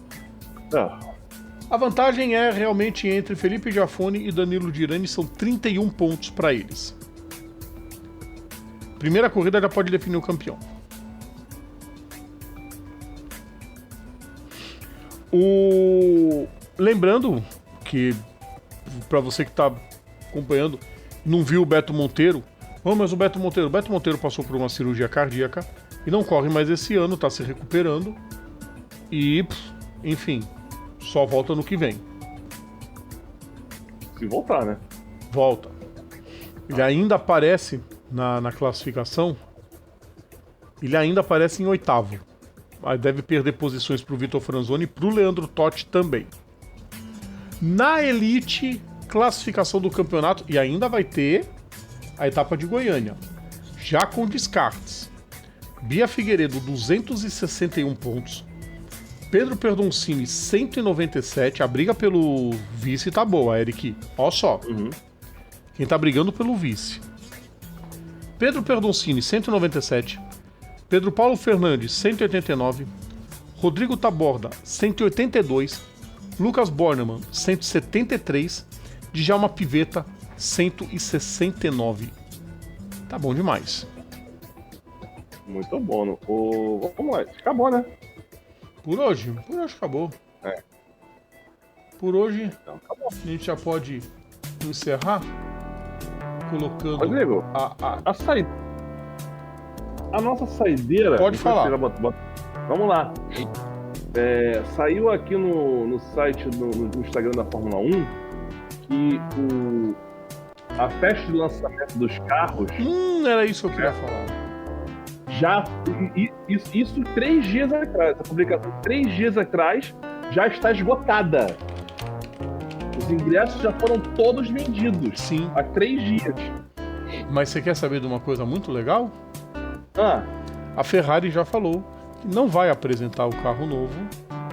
A vantagem é realmente entre Felipe Giafone e Danilo Dirani, são 31 pontos para eles. Primeira corrida já pode definir o campeão. Lembrando que, para você que tá acompanhando, não viu o Beto Monteiro. Mas o Beto Monteiro passou por uma cirurgia cardíaca e não corre mais esse ano, tá se recuperando. E, enfim, só volta no que vem. Se voltar, né? Volta. Ele ainda aparece na classificação. Ele ainda aparece em 8º. Mas deve perder posições pro Vitor Franzoni e pro Leandro Totti também. Na Elite, classificação do campeonato, e ainda vai ter a etapa de Goiânia, já com descartes. Bia Figueiredo, 261 pontos. Pedro Perdoncini, 197. A briga pelo vice tá boa, Eric. Ó só. Quem tá brigando pelo vice. Pedro Perdoncini, 197. Pedro Paulo Fernandes, 189. Rodrigo Taborda, 182. Lucas Bornemann, 173. Djalma Pivetta, 169. Tá bom demais. Muito bom. Vamos lá, acabou, né? Por hoje acabou. Por hoje, Então, acabou. a gente já pode encerrar colocando Rodrigo, a saída. A nossa saideira. Pode falar. Vamos lá. Saiu aqui no site, no Instagram da Fórmula 1, que a festa de lançamento dos carros. Era isso que eu queria falar. Já. Isso 3 dias atrás. A publicação 3 dias atrás já está esgotada. Os ingressos já foram todos vendidos. Sim. Há 3 dias. Mas você quer saber de uma coisa muito legal? Ah, A Ferrari já falou que não vai apresentar o carro novo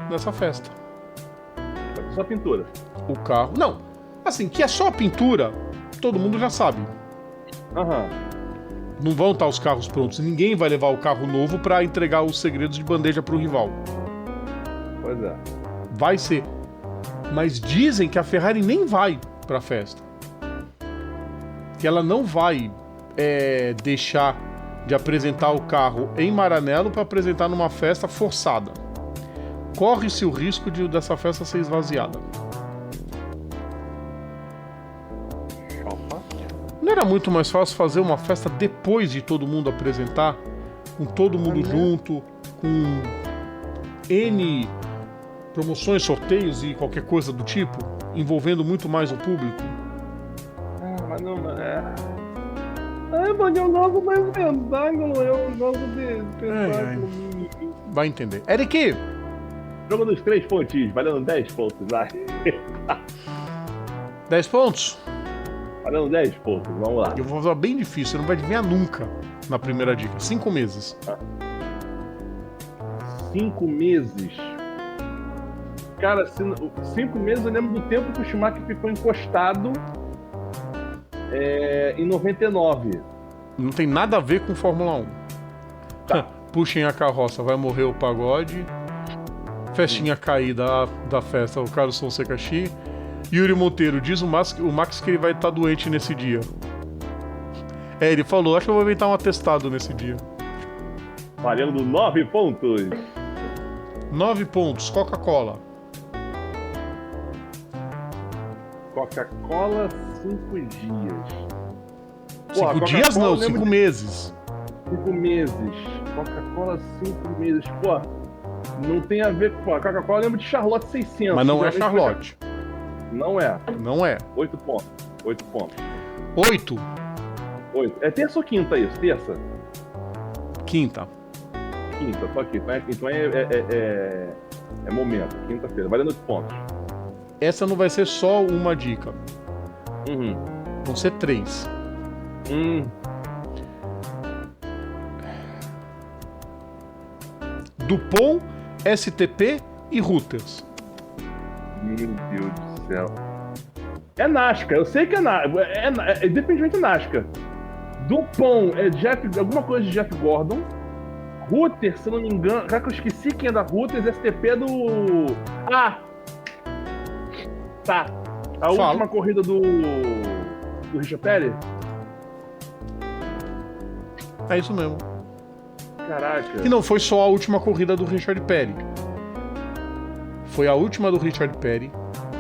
nessa festa. só pintura. O carro... Não, assim, que é só a pintura, todo mundo já sabe. Aham. Não vão estar os carros prontos. Ninguém vai levar o carro novo para entregar os segredos de bandeja pro rival. Pois é. Vai ser. Mas dizem que a Ferrari nem vai pra festa. Que ela não vai deixar de apresentar o carro em Maranello para apresentar numa festa forçada. Corre-se o risco dessa festa ser esvaziada. Opa. Não era muito mais fácil fazer uma festa depois de todo mundo apresentar? Com todo mundo junto, com N promoções, sorteios e qualquer coisa do tipo, envolvendo muito mais o público? Mas não é. Mas eu logo mais espetáculo. negócio desse. Ai. Vai entender. Eric! Jogo dos 3 pontinhos, valendo 10 pontos. Vai. 10 pontos? Valendo 10 pontos, vamos lá. Eu vou fazer bem difícil, você não vai adivinhar nunca na primeira dica. 5 meses. 5 meses. Cara, 5 meses eu lembro do tempo que o Schumacher ficou encostado em 99. Não tem nada a ver com Fórmula 1. Tá. Puxem a carroça, vai morrer o pagode. Festinha caída da festa, o Carlos Fonseca Chi. Yuri Monteiro, diz o Max que ele vai estar doente nesse dia. Ele falou, acho que eu vou inventar um atestado nesse dia. Valendo 9 pontos. 9 pontos, Coca-Cola. Coca-Cola, 5 dias. 5 dias não, 5 meses. 5 meses. Coca-Cola, 5 meses. Pô, não tem a ver com... A Coca-Cola eu lembro de Charlotte 600. Mas não é Charlotte. Não é. Não é. 8 pontos. 8 pontos. 8. 8. É terça ou quinta isso? Terça? Quinta. Quinta, tô aqui. Então é momento. Quinta-feira. Valendo 8 pontos. Essa não vai ser só uma dica. Uhum. Vão ser 3. Dupont, STP e Reuters. Meu Deus do céu. É Nasca, eu sei que é Nasca. É definitivamente Nasca. Dupont é alguma coisa de Jeff Gordon. Reuters, se eu não me engano. Já que eu esqueci quem é da Reuters, STP é do. Ah! Tá. A última corrida do Richard Petty? É isso mesmo. Caraca. E não foi só a última corrida do Richard Petty. Foi a última do Richard Petty.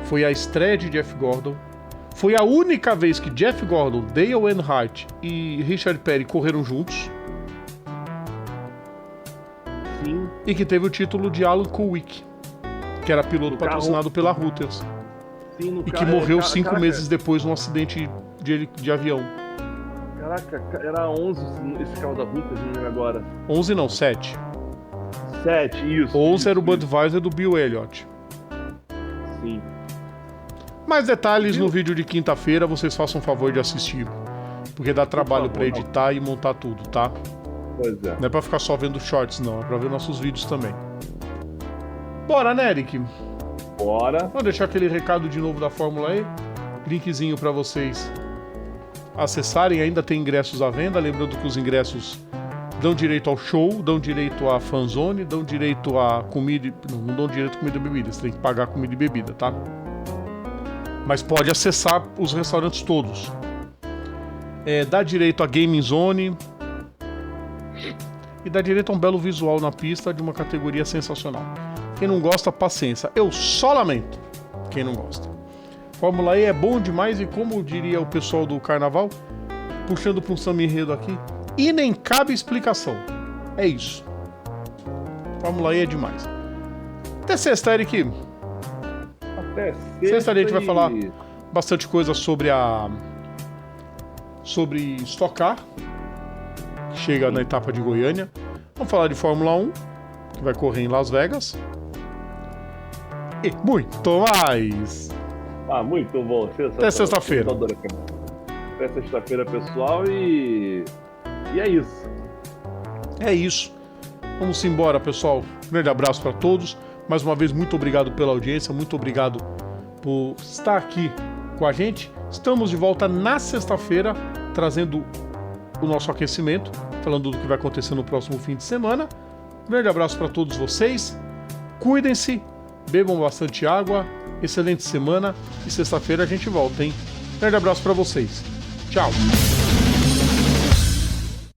Foi a estreia de Jeff Gordon. Foi a única vez que Jeff Gordon, Dale Earnhardt e Richard Petty correram juntos. Sim. E que teve o título de Alan Kulwick, que era piloto patrocinado pela Reuters. Sim, e que morreu 5 meses depois num acidente de avião. Caraca, era 11 esse carro da Reuters, não lembro agora. 11 não, 7. 7, isso. 11 isso, era o isso. Budweiser do Bill Elliott. Sim. Mais detalhes no vídeo de quinta-feira, vocês façam um favor de assistir. Porque dá trabalho pra editar e montar tudo, tá? Pois é. Não é pra ficar só vendo shorts, não. É pra ver nossos vídeos também. Bora, né, Eric? Bora. Vou deixar aquele recado de novo da Fórmula E. Linkzinho pra vocês acessarem. Ainda tem ingressos à venda. Lembrando que os ingressos dão direito ao show, dão direito à fanzone, dão direito a comida... Não dão direito a comida e bebida. Você tem que pagar comida e bebida, tá? Mas pode acessar os restaurantes todos. Dá direito a Gaming Zone. E dá direito a um belo visual na pista de uma categoria sensacional. Quem não gosta, paciência. Eu só lamento quem não gosta. Fórmula E é bom demais e, como diria o pessoal do Carnaval, puxando para um samba enredo aqui, e nem cabe explicação. É isso. Fórmula E é demais. Até sexta, Eric. Até Sexta a gente vai falar bastante coisa sobre Stock Car, que chega na etapa de Goiânia. Vamos falar de Fórmula 1, que vai correr em Las Vegas. E muito mais. Ah, muito bom. Até sexta-feira. Até sexta-feira, pessoal. E é isso. É isso. Vamos embora, pessoal. Um grande abraço para todos. Mais uma vez, muito obrigado pela audiência. Muito obrigado por estar aqui com a gente. Estamos de volta na sexta-feira, trazendo o nosso aquecimento, falando do que vai acontecer no próximo fim de semana. Um grande abraço para todos vocês. Cuidem-se. Bebam bastante água, excelente semana e sexta-feira a gente volta, hein? Grande abraço pra vocês. Tchau.